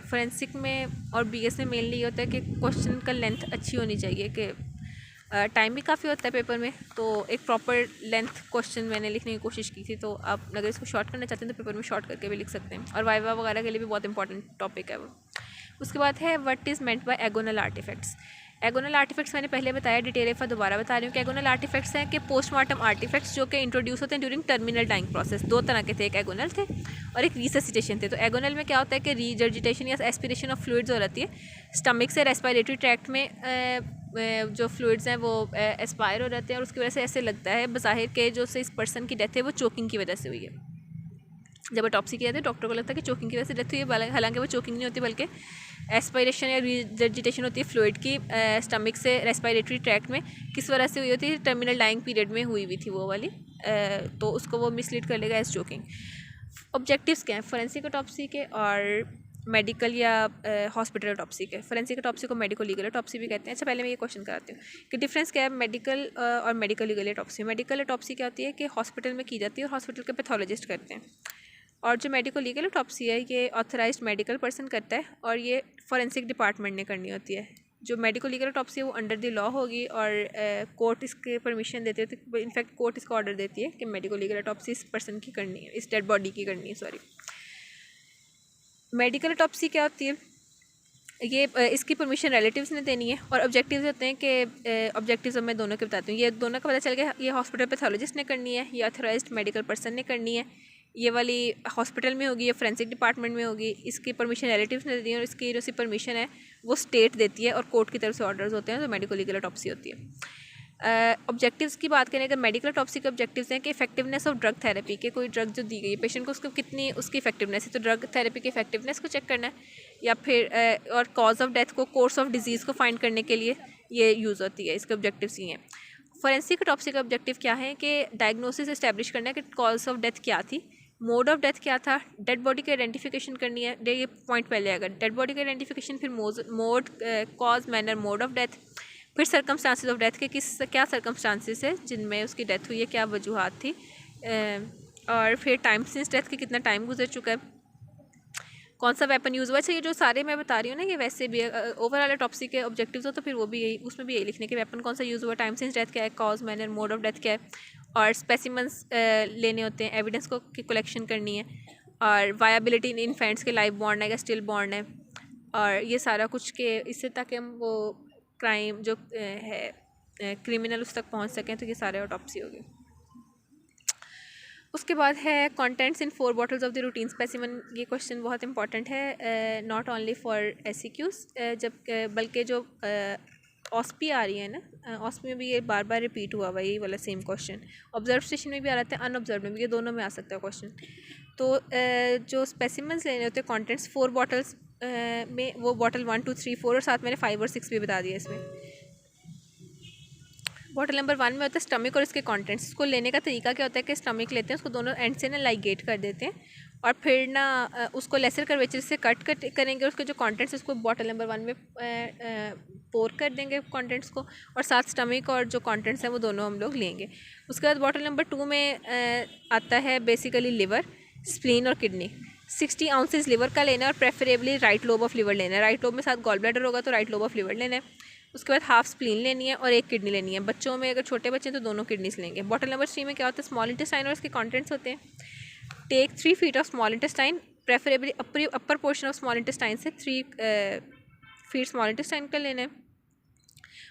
फोरेंसिक में और बीएस में मेनली ये होता है कि क्वेश्चन का लेंथ अच्छी होनी चाहिए, कि टाइम भी काफ़ी होता है पेपर में, तो एक प्रॉपर लेंथ क्वेश्चन मैंने लिखने की कोशिश की थी। तो आप अगर इसको शॉर्ट करना चाहते हैं तो पेपर में शॉर्ट करके भी लिख सकते हैं, और वाइवा वगैरह के लिए भी बहुत इंपॉर्टेंट टॉपिक है वो। उसके बाद है what is meant by agonal artifacts. Agonal artifacts मैंने पहले बताया, डिटेल एक बार दोबारा बता रही हूँ कि एगोनल आर्टिफैक्ट्स हैं कि पोस्टमार्टम आर्टिफैक्ट्स जो कि इंट्रोड्यूस होते हैं ड्यूरिंग टर्मिनल डाइंग प्रोसेस। दो तरह के थे, एक एगोनल थे और एक रिससिटेशन थे। तो एगोनल में क्या होता है कि रीजर्जिटेशन या एस्पिरेशन ऑफ फ्लूइड्स हो जाती है स्टमक से रेस्पिरेटरी ट्रैक्ट में, जो फ्लूइड्स हैं वो एस्पायर हो जाते हैं और उसकी वजह से ऐसे लगता है बज़ाहिर के जो से इस पर्सन की डेथ है वो चोकिंग की वजह से हुई है। जब ऑटोप्सी किया था डॉक्टर को लगता है कि चोकिंग की वजह से डेथ हुई है, हालांकि वो चोकिंग नहीं होती बल्कि एस्पायरेशन या रिजर्जिटेशन होती है फ्लूइड की स्टमक से रेस्पिरेटरी ट्रैक्ट में। किस वजह से हुई होती है, टर्मिनल डाइंग पीरियड में हुई हुई थी वो वाली, तो उसको वो मिसलीड कर लेगा एज चोकिंग। ऑब्जेक्टिव्स क्या हैं फोरेंसिक ऑटोप्सी के और मेडिकल या हॉस्पिटल ऑटोप्सी के? फोरेंसिक ऑटोप्सी को मेडिकल लीगल ऑटोप्सी भी कहते हैं। अच्छा, पहले मैं ये क्वेश्चन कराती हूँ कि डिफरेंस क्या है मेडिकल और medical legal autopsy. Medical autopsy क्या होती है कि हॉस्पिटल में की जाती है और हॉस्पिटल के पैथोलॉजिस्ट करते हैं, और जो मेडिकल लीगल ऑटोप्सी है ये ऑथराइज्ड मेडिकल पर्सन करता है और ये फोरेंसिक डिपार्टमेंट ने करनी होती है। जो मेडिकल लीगल ऑटोप्सी है वो अंडर द लॉ होगी और कोर्ट इसके परमिशन देती है, तो इनफैक्ट कोर्ट इसको ऑर्डर देती है कि मेडिकल लीगल ऑटोप्सी इस पर्सन की करनी है, इस डेड बॉडी की करनी है, सॉरी। मेडिकल ऑटोप्सी क्या होती है, ये इसकी परमिशन रिलेटिव्स ने देनी है और ऑब्जेक्टिव्स होते हैं कि ऑब्जेक्टिव्स मैं दोनों के बताती हूँ। ये दोनों का पता चल गया, ये हॉस्पिटल पैथोलॉजिस्ट ने करनी है, ये ऑथराइज्ड मेडिकल पर्सन ने करनी है। ये वाली हॉस्पिटल में होगी, ये फोरेंसिक डिपार्टमेंट में होगी, इसकी परमिशन रिलेटिव्स ने देती है और इसकी जो सी परमिशन है वो स्टेट देती है और कोर्ट की तरफ से ऑर्डर्स होते हैं, तो मेडिकल लीगल ऑटोप्सी होती है। ऑब्जेक्टिव्स की बात करें अगर मेडिकल ऑटोप्सी के ऑब्जेक्टिव्स हैं कि इफेक्टिवनेस ऑफ ड्रग थेरेपी, के कोई ड्रग जो दी गई है पेशेंट को उसको कितनी उसकी इफेक्टिवनेस है, तो ड्रग थेरेपी की इफेक्टिवनेस को चेक करना है, या फिर और कॉज ऑफ डेथ को, कोर्स ऑफ डिजीज़ को फाइंड करने के लिए ये यूज़ होती है। इसके ऑब्जेक्टिव्स ये हैं। फोरेंसिक ऑटोप्सी का ऑब्जेक्टिव क्या है कि डायग्नोसिस इस्टेब्लिश करना है कि कॉज ऑफ डेथ क्या थी, मोड ऑफ डेथ क्या था, डेड बॉडी की आइडेंटिफिकेशन करनी है, ये पॉइंट पहले आएगा, डेड बॉडी की आइडेंटिफिकेशन, फिर mode, cause, manner, mode of death, फिर सर्कमस्टांसिस ऑफ डेथ के क्या सर्कमस्टांसिस है जिनमें उसकी डेथ हुई है, क्या वजूहात थी, और फिर टाइम सिंस डेथ के कितना टाइम गुजर चुका है, कौन सा वेपन यूज़ हुआ। अच्छा, ये जो सारे मैं बता रही हूँ ना ये वैसे भी ओवरऑल ऑटोप्सी के ऑब्जेक्टिव्स हो तो फिर वो भी यही, उसमें भी यही लिखने के वेपन कौन सा यूज़ हुआ, टाइम सिंस डेथ क्या है, cause, manner, mode of death क्या है, और स्पेसिमेंस लेने होते हैं, एविडेंस को की कलेक्शन करनी है, और वायबिलिटी इन इन्फेंट्स के लाइव बॉर्न है या स्टिल बॉर्न है, और ये सारा कुछ के इससे ताकि हम वो क्राइम जो है क्रिमिनल उस तक पहुँच सकें, तो ये सारे ऑटोप्सी हो गए। उसके बाद है contents in 4 bottles of the routine specimen. ये क्वेश्चन बहुत इंपॉर्टेंट है, नॉट ओनली फॉर एससीक्यूज, जब बल्कि जो ऑस्पी आ रही है ना, ऑस्पी में भी ये बार बार रिपीट हुआ हुआ यही वाला सेम क्वेश्चन, ऑब्जर्व स्टेशन में भी आ रहा था, अनऑब्जर्व में भी, ये दोनों में आ सकता है क्वेश्चन। तो जो स्पेसिमन्स लेने होते हैं कॉन्टेंट्स 4 बॉटल्स में, वो बॉटल 1, 2, 3, 4 और साथ मैंने 5 और 6 भी बता दिया इसमें। बॉटल नंबर 1 में होता है स्टमक और इसके कंटेंट्स। इसको लेने का तरीका क्या होता है कि स्टमक लेते हैं, उसको दोनों एंड से ना लाइगेट कर देते हैं और फिर ना उसको लेसर कर्वेचर से कट करेंगे, उसके जो कंटेंट्स उसको बॉटल नंबर 1 में पोर कर देंगे कंटेंट्स को, और साथ स्टमक और जो कंटेंट्स हैं वो दोनों हम लोग लेंगे। उसके बाद बॉटल नंबर 2 में आता है बेसिकली लिवर, स्प्लीन और किडनी। 60 आउंसेस लिवर का लेना है और preferably right lobe of liver लेना है, राइट लोब में साथ गॉल ब्लैडर होगा तो राइट लोब ऑफ लिवर लेना है। उसके बाद हाफ स्प्लीन लेनी है और एक किडनी लेनी है। बच्चों में अगर छोटे बच्चे हैं तो दोनों किडनीस लेंगे। बॉटल नंबर 3 में क्या होता है स्मॉल इंटेस्टाइन और इसके कंटेंट्स होते हैं। Take 3 feet of small intestine, preferably upper portion of small intestine से 3 फीट स्मॉल इंटेस्टाइन का लेना है,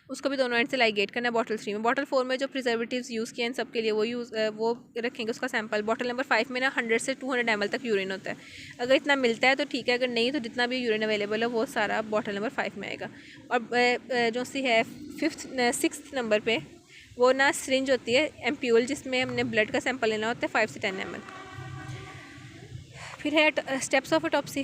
उसको भी दोनों एंड से लाइगेट करना है बॉटल 3 में। बॉटल 4 में जो प्रिजर्वेटिव्स यूज़ किए हैं सब के लिए वो रखेंगे उसका सैंपल। बॉटल नंबर 5 में ना 100 से 200 ml तक यूरिन होता है, अगर इतना मिलता है तो ठीक है, अगर नहीं तो जितना भी यूरिन अवेलेबल है वो सारा बॉटल नंबर 5 में आएगा। और जो सी है 6th नंबर पे वो ना सिरिंज होती है एम्प्यूल, जिसमें हमने ब्लड का सैंपल लेना होता है 5 से 10 ml। फिर है steps of autopsy.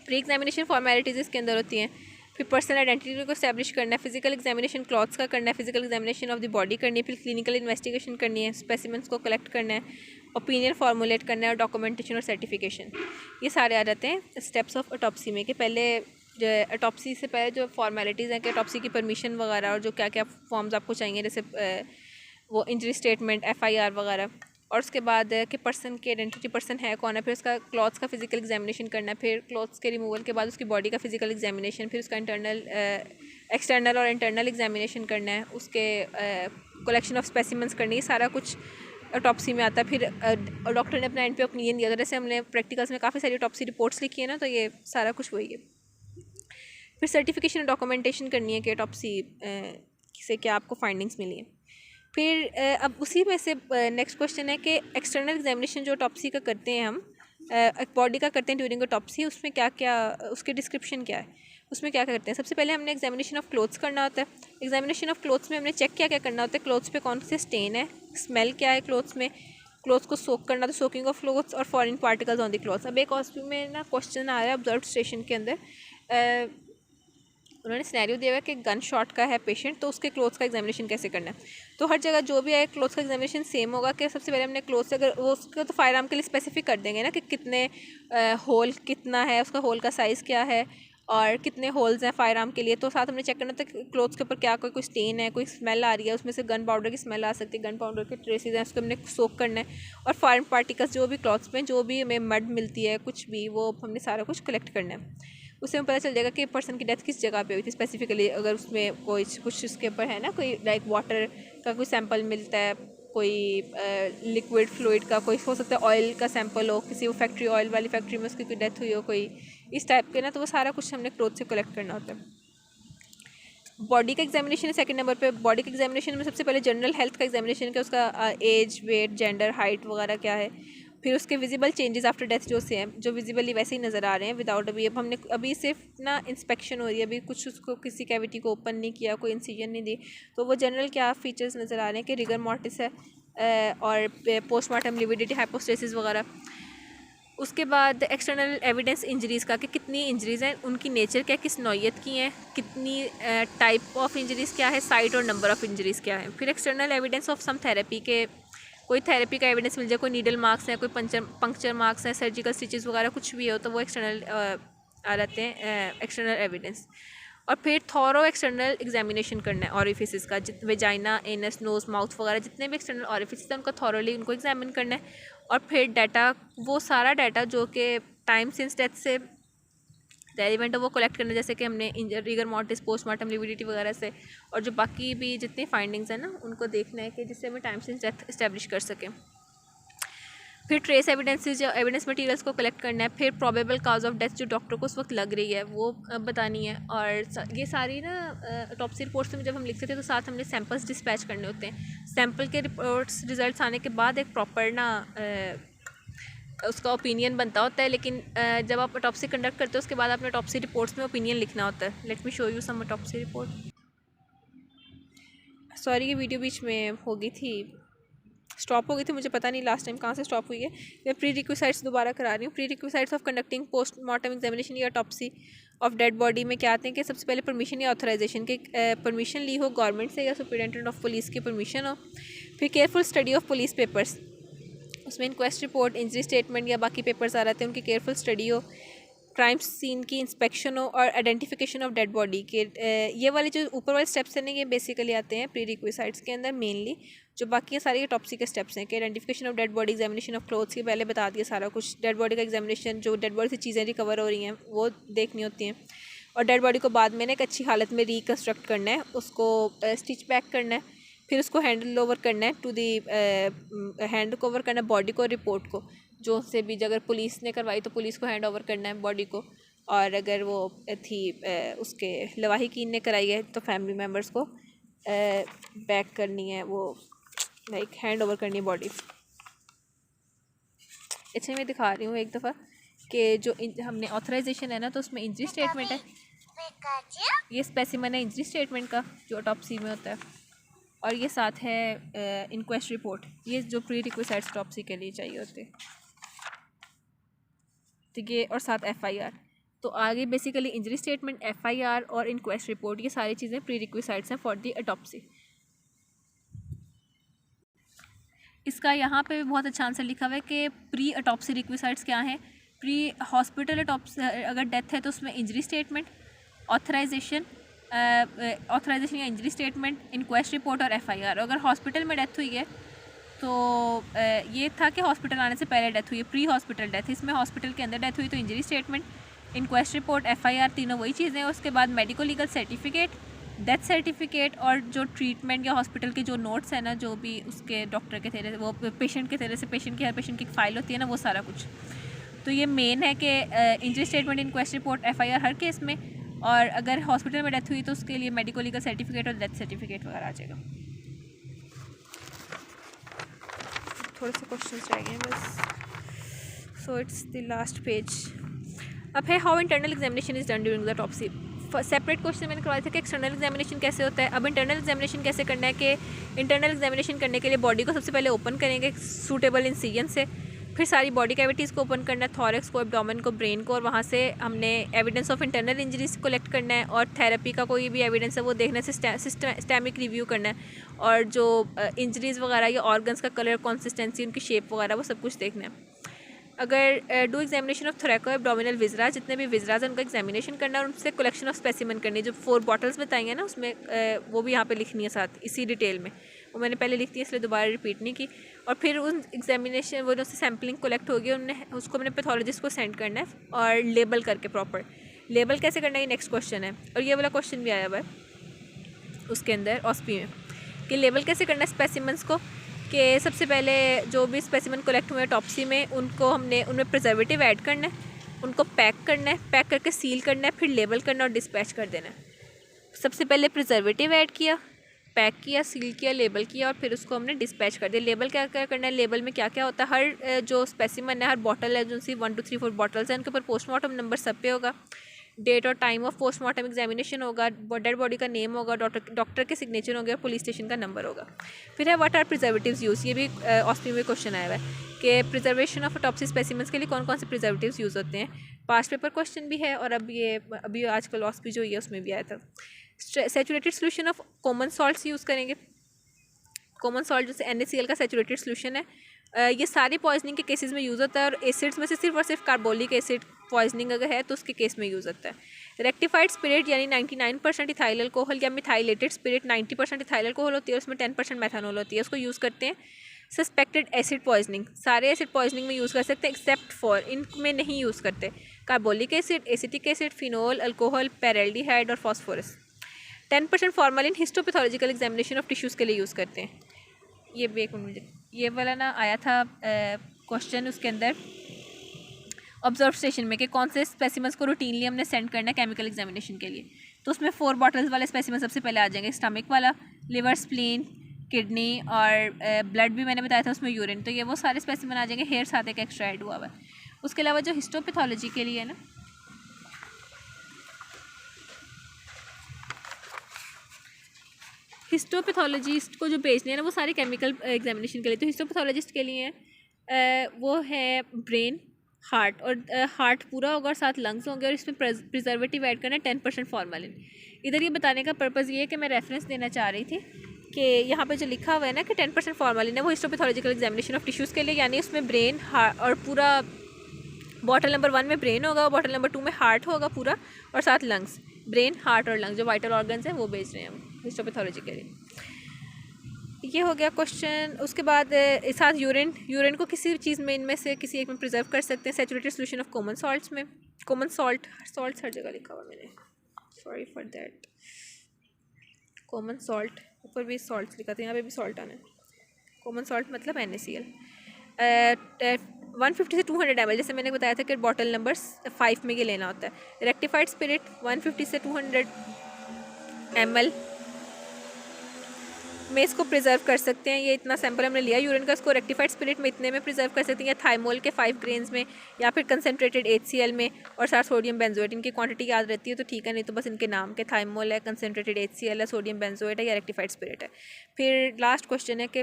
Pre examination formalities इसके अंदर होती हैं। फिर पर्सनल आइडेंटिटी को स्टैब्लिश करना है, फिजिकल एग्जामिनेशन क्लॉथ्स का करना है, physical examination of the body करनी है, फिर क्लिनिकल इन्वेस्टिगेशन करनी है, स्पेसिमेंट्स को कलेक्ट करना है, ओपिनियन फॉर्मुलेट करना है और डॉक्यूमेंटेशन और सर्टिफिकेशन। ये सारे आ जाते हैं स्टेप्स ऑफ ऑटोप्सी में। कि पहले जो ऑटोप्सी से पहले जो फॉर्मेलिटीज़ हैं कि ऑटोप्सी की परमिशन वगैरह और जो क्या क्या फॉर्म्स आपको चाहिए, जैसे वो इंजरी स्टेटमेंट, FIR वगैरह, और उसके बाद कि पर्सन की आइडेंटिटी पर्सन है कौन है, फिर उसका क्लॉथ्स का फिजिकल एग्जामिनेशन करना है, फिर क्लॉथ्स के रिमूवल के बाद उसकी बॉडी का फिजिकल एग्जामिनेशन, फिर उसका एक्सटर्नल और इंटरनल एग्जामिनेशन करना है, उसके कलेक्शन ऑफ स्पेसिमेंट्स करनी है, सारा कुछ ऑटोप्सी में आता है। फिर डॉक्टर ने अपना एंड पे ओपिनियन दिया था, जैसे हमने प्रैक्टिकल्स में काफ़ी सारी ऑटोप्सी रिपोर्ट्स लिखी है ना, तो ये सारा कुछ वही है। फिर सर्टिफिकेशन और डॉक्यूमेंटेशन करनी है कि ऑटोप्सी से क्या आपको फाइंडिंग्स मिली है। फिर अब उसी में से नेक्स्ट क्वेश्चन है कि एक्सटर्नल एग्जामिनेशन जो ऑटोप्सी का करते हैं हम बॉडी का करते हैं ड्यूरिंग ऑटोप्सी, उसमें क्या क्या उसकी डिस्क्रिप्शन क्या है, उसमें क्या क्या करते हैं। सबसे पहले हमने एग्जामिनेशन ऑफ क्लोथ्स करना होता है। एग्जामिनेशन ऑफ क्लोथ्स में हमने चेक क्या क्या करना होता है, क्लोथ्स पे कौन से स्टेन है, स्मेल क्या है क्लोथ्स में, क्लोथ्स को सोक करना, तो सोकिंग ऑफ क्लोथ्स और foreign particles on the clothes. अब एक हॉस्पिटल में ना क्वेश्चन आ रहा है ऑब्जर्व स्टेशन के अंदर, उन्होंने सिनेरियो दिया हुआ कि गन शॉट का है पेशेंट, तो उसके क्लोथ्स का एग्जामिनेशन कैसे करना है। तो हर जगह जो भी है क्लोथ्स का एग्जामिनेशन सेम होगा कि सबसे पहले हमने क्लोथ्स, अगर वो उसको तो फायर आर्म के लिए स्पेसिफिक कर देंगे ना कि कितने होल कितना है, उसका होल का साइज़ क्या है और कितने होल्स हैं फायर आर्म के लिए। तो साथ हमने चेक करना था कि क्लोथ्स के ऊपर क्या कोई स्टेन है, कोई स्मेल आ रही है, उसमें से गन पाउडर की स्मेल आ सकती है, गन पाउडर के ट्रेसेस हैं, उसको हमने सोक करना है। और फॉरेन पार्टिकल्स जो भी क्लॉथ्स में जो भी हमें मड मिलती है कुछ भी, वो हमने सारा कुछ कलेक्ट करना है। उससे हमें पता चल जाएगा कि पर्सन की डेथ किस जगह पे हुई थी स्पेसिफिकली। अगर उसमें कोई कुछ उसके ऊपर है ना, कोई लाइक वाटर का कोई सैंपल मिलता है, कोई लिक्विड फ्लूइड का, कोई हो सकता है ऑयल का सैंपल हो, किसी वो फैक्ट्री ऑयल वाली फैक्ट्री में उसकी कोई डेथ हुई हो कोई इस टाइप के ना, तो वो सारा कुछ हमने क्लोथ से कलेक्ट करना होता है। बॉडी का एग्जामिनेशन है सेकंड नंबर पे। बॉडी के एग्जामिनेशन में सबसे पहले जनरल हेल्थ का एग्जामिनेशन है, उसका एज, वेट, जेंडर, हाइट वगैरह क्या है। फिर उसके विजिबल चेंजेस आफ्टर डेथ जो से हैं, जो विजिबली वैसे ही नज़र आ रहे हैं विदाउट अभी, अब हमने अभी सिर्फ ना इंस्पेक्शन हो रही है, अभी कुछ उसको किसी कैविटी को ओपन नहीं किया, कोई इंसिजन नहीं दी, तो वो जनरल क्या फीचर्स नज़र आ रहे हैं कि रिगर मॉर्टिस है और पोस्टमार्टम लिविडिटी, हाइपोस्टेसिस वगैरह। उसके बाद एक्सटर्नल एविडेंस इंजरीज़ का कि कितनी इंजरीज़ हैं, उनकी नेचर क्या है, किस नौयत की हैं, कितनी टाइप ऑफ इंजरीज़ क्या है, साइट और नंबर ऑफ इंजरीज़ क्या है। फिर external evidence of some therapy के कोई थेरेपी का एविडेंस मिल जाए, कोई नीडल मार्क्स हैं, कोई पंक्चर मार्क्स हैं, सर्जिकल स्टिचेस वगैरह कुछ भी हो, तो वो एक्सटर्नल आ जाते हैं एक्सटर्नल एविडेंस। और फिर थॉरो एक्सटर्नल एग्जामिनेशन करना है ऑरिफिस का, वेजाइना, एनस, नोज, माउथ वगैरह जितने भी एक्सटर्नल ऑरिफिस हैं उनको थॉरोली उनको एग्जामिन करना है। और फिर डाटा, वो सारा डाटा जो कि टाइम सिंस डेथ से रेलिवेंट है वो कलेक्ट करना, जैसे कि हमने रिगर मॉर्टिस, पोस्टमार्टम लिविडिटी वगैरह से, और जो बाकी भी जितनी फाइंडिंग्स हैं ना उनको देखना है कि जिससे हमें टाइम सिंस डेथ इस्टेब्लिश कर सकें। फिर ट्रेस एविडेंसेस या एविडेंस मटेरियल्स को कलेक्ट करना है। फिर प्रोबेबल काज ऑफ डेथ जो डॉक्टर को उस वक्त लग रही है वो बतानी है। और ये सारी ना ऑटोप्सी रिपोर्ट्स में जब हम लिखते थे तो साथ हमने सैंपल्स डिस्पैच करने होते हैं। सैंपल के रिपोर्ट्स रिजल्ट्स आने के बाद एक प्रॉपर ना उसका ओपिनियन बनता होता है, लेकिन जब आप ऑटोप्सी कंडक्ट करते हो उसके बाद आपने ऑटोप्सी रिपोर्ट्स में ओपिनियन लिखना होता है। Let me show you some autopsy report. Sorry ये वीडियो बीच में हो गई थी, स्टॉप हो गई थी, मुझे पता नहीं लास्ट टाइम कहाँ से स्टॉप हुई है। मैं प्री रिक्विसाइट्स दोबारा करा रही हूँ। Prerequisites of conducting postmortem examination या ऑटोप्सी ऑफ डेड बॉडी में क्या आते हैं कि सबसे पहले परमिशन या ऑथराइजेशन के परमिशन ली हो गवर्नमेंट से या सुपरिटेंडेंट ऑफ पुलिस की परमिशन हो। फिर careful study of police papers, उसमें इंक्वेस्ट रिपोर्ट, इंजरी स्टेटमेंट या बाकी पेपर्स आ रहे हैं उनकी केयरफुल स्टडी हो। क्राइम सीन की इंस्पेक्शन हो और आइडेंटिफिकेशन ऑफ डेड बॉडी के ये वाले जो ऊपर वाले स्टेप्स हैं ना ये बेसिकली आते हैं प्री रिक्विसाइट्स के अंदर मेनली। जो बाकी है सारे ऑटोप्सी के स्टेप्स हैं कि identification of dead body, examination of clothes के पहले बता दिया सारा कुछ। डेड बॉडी का एग्जामिनेशन, जो डेड बॉडी से चीज़ें रिकवर हो रही हैं वो देखनी होती हैं। और डेड बॉडी को बाद में एक अच्छी हालत में रिकन्स्ट्रक्ट करना है, उसको स्टिच बैक करना है, फिर उसको हैंडल ओवर करना है टू दी हैंड ओवर करना है बॉडी को, रिपोर्ट को जो से भी अगर पुलिस ने करवाई तो पुलिस को हैंड ओवर करना है बॉडी को, और अगर वो थी उसके लवाहिकीन ने कराई है तो फैमिली मेम्बर्स को बैक करनी है, वो लाइक हैंड ओवर करनी है बॉडी। अच्छा मैं दिखा रही हूँ एक दफ़ा कि जो हमने ऑथराइजेशन है ना तो उसमें इंजरी स्टेटमेंट है, ये स्पेसिमन है इंजरी स्टेटमेंट का जो ऑटोप्सी में होता है, और ये साथ है इंक्वेस्ट रिपोर्ट, ये जो प्री रिक्विसाइट्स ऑटोप्सी के लिए चाहिए होते हैं, ठीक है। और साथ एफआईआर, तो आगे बेसिकली इंजरी स्टेटमेंट, एफआईआर और इंक्वेस्ट रिपोर्ट, ये सारी चीज़ें प्री रिक्विसाइट्स हैं फॉर दी ऑटोप्सी। इसका यहाँ पे भी बहुत अच्छा आंसर लिखा हुआ है कि प्री ऑटोप्सी रिक्विसाइट्स क्या हैं। प्री हॉस्पिटल ऑटोप्सी अगर डेथ है तो उसमें इंजरी स्टेटमेंट, ऑथराइजेशन या इंजरी स्टेटमेंट, इंक्वेस्ट रिपोर्ट और एफआईआर। अगर हॉस्पिटल में डेथ हुई है तो ये था कि हॉस्पिटल आने से पहले डेथ हुई है, प्री हॉस्पिटल डेथ, इसमें हॉस्पिटल के अंदर डेथ हुई तो injury statement, inquest report, FIR, तीनों वही चीज़ें हैं। उसके बाद medico legal certificate, death certificate और जो ट्रीटमेंट या हॉस्पिटल के जो नोट्स हैं ना, जो भी उसके डॉक्टर के थे वो पेशेंट के थे से पेशेंट की हर पेशेंट की फाइल होती है ना, वो सारा कुछ। तो ये मेन है कि injury statement, inquest report, FIR हर केस में, और अगर हॉस्पिटल में डेथ हुई तो उसके लिए मेडिको लीगल सर्टिफिकेट और डेथ सर्टिफिकेट वगैरह आ जाएगा। थोड़े से क्वेश्चंस रह गए हैं बस। So it's the last page. अब है how internal examination is done during the autopsy. Separate question मैंने करवाया था कि एक्सटर्नल एग्जामिनेशन कैसे होता है। अब इंटरनल एग्जामिनेशन कैसे करना है कि इंटरनल एग्जामिनेशन करने के लिए बॉडी को सबसे पहले ओपन करेंगे सूटेबल इंसिजन से, फिर सारी बॉडी कैविटीज़ को ओपन करना है, थॉरैक्स को, एब्डोमेन को, ब्रेन को, और वहाँ से हमने evidence of internal injuries collect करना है और थेरेपी का कोई भी एविडेंस है वो देखना है, सिस्टमिक रिव्यू करना है, और जो इंजरीज़ वगैरह या ऑर्गन्स का कलर, कंसिस्टेंसी, उनकी शेप वगैरह वो सब कुछ देखना है। अगर do examination of thoracoabdominal viscera, जितने भी विजराज हैं उनका एग्जामिनेशन करना है और उनसे कलेक्शन ऑफ स्पेसिमन करनी है। जो 4 बॉटल्स बताई हैं ना उसमें वो भी यहाँ पे लिखनी है साथ इसी डिटेल में, वो मैंने पहले लिख दी इसलिए दोबारा रिपीट नहीं की। और फिर उन एग्जामिनेशन वो जो सैम्पलिंग कलेक्ट होगी उनने उसको मैंने पैथोलॉजिस्ट को सेंड करना है और लेबल करके प्रॉपर। लेबल कैसे करना है ये नेक्स्ट क्वेश्चन है, और ये वाला क्वेश्चन भी आया हुआ है उसके अंदर ऑस्पी में कि लेबल कैसे करना है स्पेसिमन्स को। कि सबसे पहले जो भी स्पेसिमन कलेक्ट हुए टॉप्सी में उनको हमने उनमें प्रिजर्वेटिव ऐड करना है, उनको पैक करना है, पैक करके सील करना है, फिर लेबल करना और डिस्पैच कर देना है। सबसे पहले प्रिजर्वेटिव ऐड किया, पैक किया, सील किया, लेबल किया और फिर उसको हमने डिस्पैच कर दिया। लेबल क्या क्या करना है, लेबल में क्या क्या होता है, हर जो स्पेसिमन है, हर बॉटल है, जो सी 1 2 3 4 बॉटल्स हैं, उनके ऊपर पोस्टमार्टम नंबर सब पे होगा, डेट और टाइम ऑफ पोस्टमार्टम एग्जामिनेशन होगा, डेड बॉडी का नेम होगा, डॉक्टर के सिग्नेचर होंगे और पुलिस स्टेशन का नंबर होगा। फिर है व्हाट आर प्रिजर्वेटिव्स यूज़, ये भी ऑस्पी में क्वेश्चन आया हुआ है कि प्रिजर्वेशन ऑफ ऑटोप्सी स्पेसिमेंस के लिए कौन कौन से प्रिजर्वेटिव्स यूज़ होते हैं। पास्ट पेपर क्वेश्चन भी है और अब ये अभी आजकल ऑस्पी जो है उसमें भी आया था। Saturated solution of common salts use करेंगे। कॉमन सॉल्ट जैसे NaCl का सैचुरेटेड सोल्यूशन है, ये सारी पॉइजनिंग के केसेस में यूज़ होता है और एसिड्स में से सिर्फ और सिर्फ कार्बोलिक एसिड पॉइजनिंग अगर है तो उसके केस में यूज़ होता है। रेक्टिफाइड स्पिरिट यानी 99% इथाइल अल्कोहल या मिथाइलेटेड स्पिरिट 90% इथाइल अल्कोहल होती है, उसमें 10% मेथनॉल होती है, उसको यूज़ करते हैं। सस्पेक्टेड एसिड पॉइजनिंग, सारे एसिड पॉइजनिंग में यूज़ कर सकते हैं एक्सेप्ट फॉर, इनमें नहीं यूज़ करते, carbolic acid, acetic acid, phenol, alcohol, paraldehyde और phosphorus. 10% formalin histopathological examination of tissues के लिए यूज़ करते हैं। ये भी एक मिनट, ये वाला ना आया था क्वेश्चन उसके अंदर ऑब्जर्व स्टेशन में कि कौन से स्पेसिमन्स को रूटीनली हमने सेंड करना है केमिकल एग्जामिनेशन के लिए, तो उसमें 4 बॉटल्स वाले स्पेसिमन सबसे पहले आ जाएंगे, स्टमक वाला, लिवर, स्प्लीन, किडनी और ब्लड भी मैंने बताया था उसमें यूरिन, तो ये वो सारे स्पेसिमन आ जाएंगे। हेयर साथ एक एक्स्ट्रा ऐड हुआ हुआ है। उसके अलावा जो हिस्टोपैथोलॉजी के लिए है ना, हिस्टोपैथोलॉजिस्ट को जो भेजने हैं ना वो सारे केमिकल एग्जामिनेशन के लिए, तो हिस्टोपैथोलॉजिस्ट के लिए वो है ब्रेन, हार्ट, और हार्ट पूरा होगा और साथ लंग्स होंगे और इसमें प्रिजर्वेटिव ऐड करना है 10% फॉर्मलिन। इधर ये बताने का पर्पज़ ये है कि मैं रेफरेंस देना चाह रही थी कि यहाँ पे जो लिखा हुआ है ना कि 10% फॉर्मलिन है वो हिस्टोपैथोलॉजिकल एग्जामिनेशन ऑफ टिश्यूज़ के लिए, यानी उसमें ब्रेन, हार्ट और पूरा बॉटल नंबर 1 में ब्रेन होगा, बॉटल नंबर 2 में हार्ट होगा पूरा और साथ लंग्स, ब्रेन, हार्ट और लंग्स जो वाइटल ऑर्गन्स हैं वो भेज रहे हैं हम हिस्टोपैथोलॉजी के लिए। ये हो गया क्वेश्चन। उसके बाद इस साथ यूरिन को किसी चीज़ में इनमें से किसी एक में प्रिजर्व कर सकते हैं। Saturated solution of common salts में, कॉमन सॉल्ट हर जगह लिखा हुआ मैंने, sorry for that. Common salt ऊपर भी सॉल्ट लिखा था, यहाँ पे भी सॉल्ट आना है। कॉमन सॉल्ट मतलब NaCl। 150 से 200 ml, जैसे मैंने बताया था कि बॉटल नंबर 5 में ये लेना होता है। रेक्टिफाइड स्पिरिट 150 से 200 ml में इसको प्रिजर्व कर सकते हैं। ये इतना सैंपल हमने लिया यूरिन का, इसको रेक्टिफाइड स्पिरिट में इतने में प्रिजर्व कर सकते हैं, या थाइमोल के 5 ग्रेन्स में, या फिर कंसनट्रेटेड HCl में और साथ सोडियम बेंजोएट। इनकी क्वांटिटी याद रहती है तो ठीक है, नहीं तो बस इनके नाम के थाइमोल है, कंसनट्रेटेड HCl है, सोडियम बेंजोएट है या रेक्टिफाइड स्पिरिट है। फिर लास्ट क्वेश्चन है कि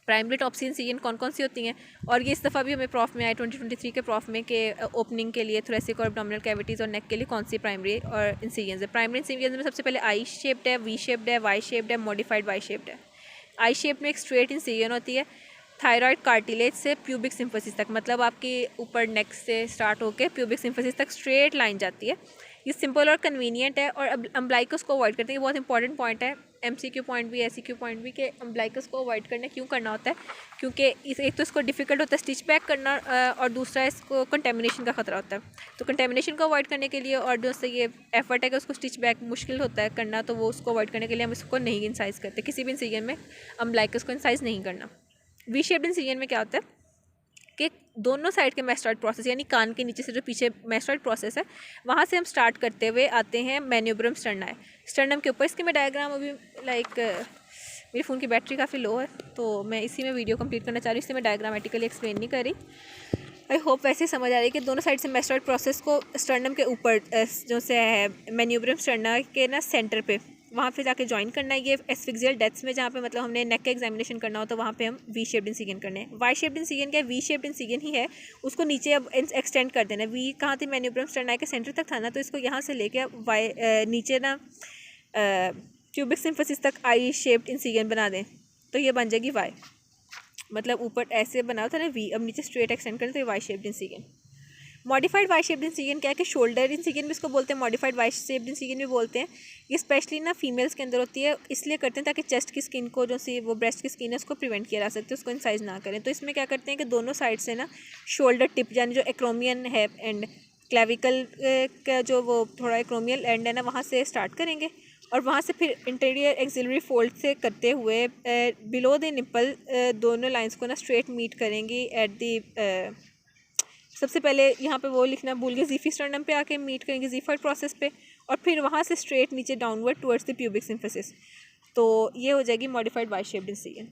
प्राइमरी टॉप्सी इंसिजन कौन कौन सी होती हैं, और ये इस दफ़ा भी हमें प्रॉफ में आए 2023 के प्रॉफ में कि ओपनिंग के लिए थोरेसिक और एब्डोमिनल कैविटीज़ और नेक के लिए कौन सी प्राइमरी और इंसिजन है। प्राइमरी इंसिजन में सबसे पहले आई शेप्ड है, वी शेप्ड है, वाई शेप्ड है, मॉडिफाइड वाई शेप्ड है। आई शेप में एक स्ट्रेट इंसिजन होती है थायराइड कार्टिलेज से प्यूबिक सिम्फसिस तक, मतलब आपके ऊपर नेक से स्टार्ट होकर प्यूबिक सिम्फसिस तक स्ट्रेट लाइन जाती है। ये सिंपल और कन्वीनियंट है और अम्ब्लाइकस को अवॉइड करते हैं। ये बहुत इंपॉर्टेंट पॉइंट है, MCQ पॉइंट भी, SCQ पॉइंट भी, कि अम्ब्लाइकस को अवॉइड करना क्यों करना होता है, क्योंकि एक तो इसको डिफ़िकल्ट होता है स्टिच बैक करना और दूसरा इसको कंटेमिनेशन का ख़तरा होता है। तो कंटेमिनेशन को अवॉइड करने के लिए और जो से ये एफर्ट है कि उसको स्टिच बैक मुश्किल होता है करना, तो वो उसको अवॉइड करने के लिए हम इसको नहीं इंसाइज करते। किसी भी इंसिजन में अम्ब्लाइकस को इंसाइज नहीं करना। वी शेप्ड इंसिजन में क्या होता है कि दोनों साइड के मेस्टॉइड प्रोसेस यानी कान के नीचे से जो पीछे मेस्टॉइड प्रोसेस है वहाँ से हम स्टार्ट करते हुए आते हैं मैन्यूब्रम स्टर्नाई। स्टर्नम के ऊपर इसके मैं डायग्राम अभी मेरी फ़ोन की बैटरी काफ़ी लो है तो मैं इसी में वीडियो कंप्लीट करना चाह रही हूँ, इसलिए मैं डायग्रामेटिकली एक्सप्लेन नहीं कर रही। आई होप वैसे समझ आ रही है कि दोनों साइड से मेस्टॉइड प्रोसेस को स्टर्नम के ऊपर जो से है मैन्यूब्रम स्टर्नाई के ना सेंटर पे वहाँ पे जाके ज्वाइन करना है। ये एस्फिक्सियल डेथ्स में जहाँ पे मतलब हमने नेक का एग्जामिनेशन करना हो तो वहाँ पे हम वी शेप्ड इंसिजन करने हैं। वाई शेप्ड इंसिजन क्या है, वी शेप्ड इंसिजन ही है, उसको नीचे अब एक्सटेंड कर देना है। वी कहाँ थी, मैन्यूब्रम स्टर्नाई के सेंटर तक था ना, तो इसको यहाँ से लेके वाई नीचे ना क्यूबिक सिम्फसिस तक आई शेप्ड इंसिजन बना दें तो ये बन जाएगी वाई। मतलब ऊपर ऐसे बना था ना वी, अब नीचे स्ट्रेट एक्सटेंड करें तो ये Y shaped incision. Modified Y shaped incision क्या है कि शोल्डर इंसिजन भी इसको बोलते हैं, मॉडिफाइड वाई शेप्ड इंसिजन भी बोलते हैं। ये स्पेशली ना फीमेल्स के अंदर होती है, इसलिए करते हैं ताकि चेस्ट की स्किन को जो सी वो ब्रेस्ट की स्किन है उसको प्रिवेंट किया जा सकता है, उसको इंसाइज ना करें। तो इसमें क्या करते हैं कि दोनों साइड से ना शोल्डर टिप यानी जो एक्रोमियन है एंड क्लेविकल का जो वो थोड़ा एक्रोमियल एंड है ना वहाँ से स्टार्ट करेंगे और वहाँ से फिर इंटीरियर एक्सिलरी फोल्ड से करते हुए बिलो द निप्पल दोनों लाइंस को ना स्ट्रेट मीट करेंगी एट दी सबसे पहले यहाँ पे वो लिखना भूल गए, ज़ीफी स्टर्नम पे आके मीट करेंगे ज़ीफर्ड प्रोसेस पे और फिर वहाँ से स्ट्रेट नीचे डाउनवर्ड टुवर्ड्स द प्यूबिक सिम्फसिस। तो ये हो जाएगी मॉडिफाइड वाई शेप्ड इंसिजन।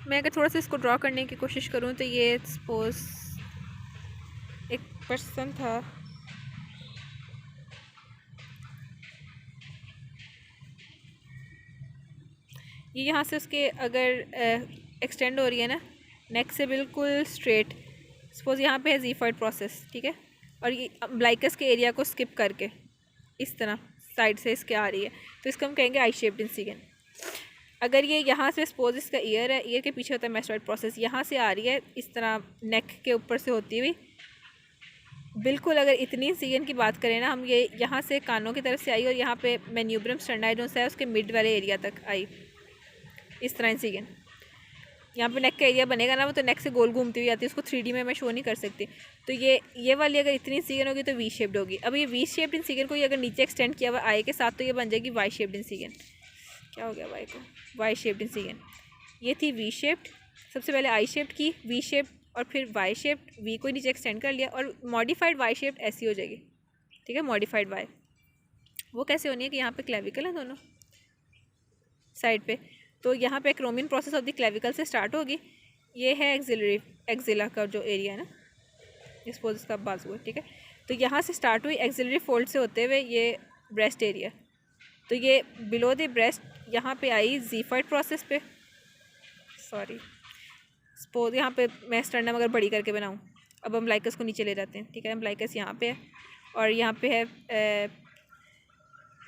मैं अगर थोड़ा सा इसको ड्रॉ करने की कोशिश करूँ तो ये सपोज एक पर्सन था, ये यहाँ से उसके अगर एक्सटेंड हो रही है ना नेक से बिल्कुल स्ट्रेट, सपोज यहाँ पे है ज़ीफर्ड प्रोसेस, ठीक है, और ये अम्ब्लाइकस के एरिया को स्किप करके इस तरह साइड से इसके आ रही है तो इसको हम कहेंगे आई शेप्ड इंसिजन। अगर ये यहाँ से सपोज इसका ईयर है, ईयर के पीछे होता है मेस्टॉइड प्रोसेस, यहाँ से आ रही है इस तरह नेक के ऊपर से होती हुई बिल्कुल, अगर इतनी इंसिजन की बात करें ना हम, ये यहाँ से कानों की तरफ से आई और यहाँ पे मैन्यूब्रम स्टर्नाई जो है उसके मिड वाले एरिया तक आई, इस तरह इंसिजन। यहाँ पे नेक का एरिया बनेगा ना वो तो नेक से गोल घूमती हुई आती है, उसको 3D में मैं शो नहीं कर सकती। तो ये वाली अगर इतनी इंसिजन होगी तो वी शेप्ड होगी। अब ये वी शेप्ड इंसिजन को ये अगर नीचे एक्सटेंड किया हुआ आई के साथ तो ये बन जाएगी वाई शेप्ड इंसिजन। क्या हो गया वाई को, वाई शेप्ड इंसिजन। ये थी वी शेप्ड, सबसे पहले आई शेप्ड की, वी शेप्ड और फिर वाई शेप्ड, वी को नीचे एक्सटेंड कर लिया और मॉडिफाइड वाई शेप्ड ऐसी हो जाएगी, ठीक है। मॉडिफाइड वाई वो कैसे होनी है कि यहाँ पे क्लेविकल है दोनों साइड पे, तो यहाँ पे acromion process of the clavicle से स्टार्ट होगी। ये है एक्जिला का जो एरिया है ना, सपोज इसका बाजू है, ठीक है। तो यहाँ से स्टार्ट हुई एक्सिलरी फोल्ड से होते हुए ये ब्रेस्ट एरिया, तो ये बिलो द ब्रेस्ट यहाँ पे आई ज़ीफर्ड प्रोसेस पे, सॉरी सपोज यहाँ पे मैं स्टर्नम अगर बड़ी करके बनाऊँ, अब अम्ब्लाइकस को नीचे ले जाते हैं, ठीक है। अम्ब्लाइकस यहाँ पे है और यहाँ पे है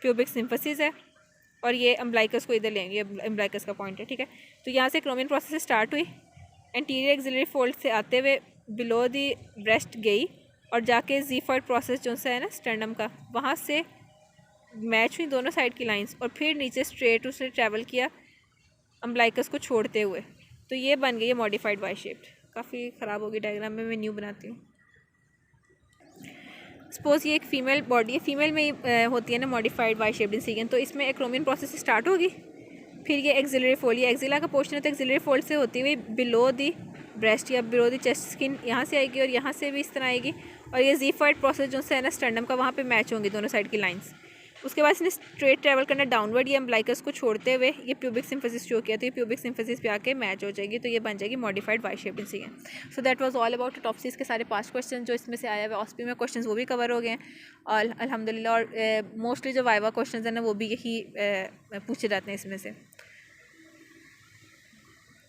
प्यूबिक सिम्फसिस है और ये अम्ब्लाइकस को इधर लेंगे, ये अम्ब्लाइकस का पॉइंट है, ठीक है। तो यहाँ से क्रोमियन प्रोसेस स्टार्ट हुई, एंटीरियर एक्सिलरी फोल्ड से आते हुए बिलो दी ब्रेस्ट गई और जाके ज़ीफर्ड प्रोसेस जो सा है ना स्टर्नम का, वहाँ से मैच हुई दोनों साइड की लाइंस और फिर नीचे स्ट्रेट उसने ट्रैवल किया अम्ब्लाइकस को छोड़ते हुए, तो ये बन गई है मॉडिफाइड वाई शेप्ड। काफ़ी ख़राब होगी डायग्राम में, मैं न्यू बनाती हूँ। सपोज़ ये एक फ़ीमेल बॉडी है, फीमेल में होती है ना मॉडिफाइड वाई शेप्ड इंसिजन, तो इसमें एक्रोमियन प्रोसेस स्टार्ट होगी, फिर ये एक्सिलरी फोल्ड, ये एक्सिला का पोर्शन है तो एक्सिलरी फोल्ड से होती हुई बिलो दी ब्रेस्ट या बिलो दी चेस्ट स्किन यहाँ से आएगी और यहाँ से भी इस तरह आएगी और ये ज़ीफर्ड प्रोसेस जो है ना स्टर्नम का, वहाँ पे मैच होंगी दोनों साइड की लाइंस। उसके बाद इसने स्ट्रेट ट्रैवल करना डाउनवर्ड, ये अम्ब्लाइकस को छोड़ते हुए ये प्यूबिक सिम्फसिस शो किया, तो ये प्यूबिक सिम्फसिस पे आके मैच हो जाएगी, तो ये बन जाएगी modified Y shaped incision. So that was all about autopsies के सारे 5 क्वेश्चन जो इसमें से आया हुआ ऑस्पी में क्वेश्चन वो भी कवर हो गए हैं और अल्हम्दुलिल्लाह, और मोस्टली जो वाइवा क्वेश्चन है ना वो भी यही पूछे जाते हैं इसमें से।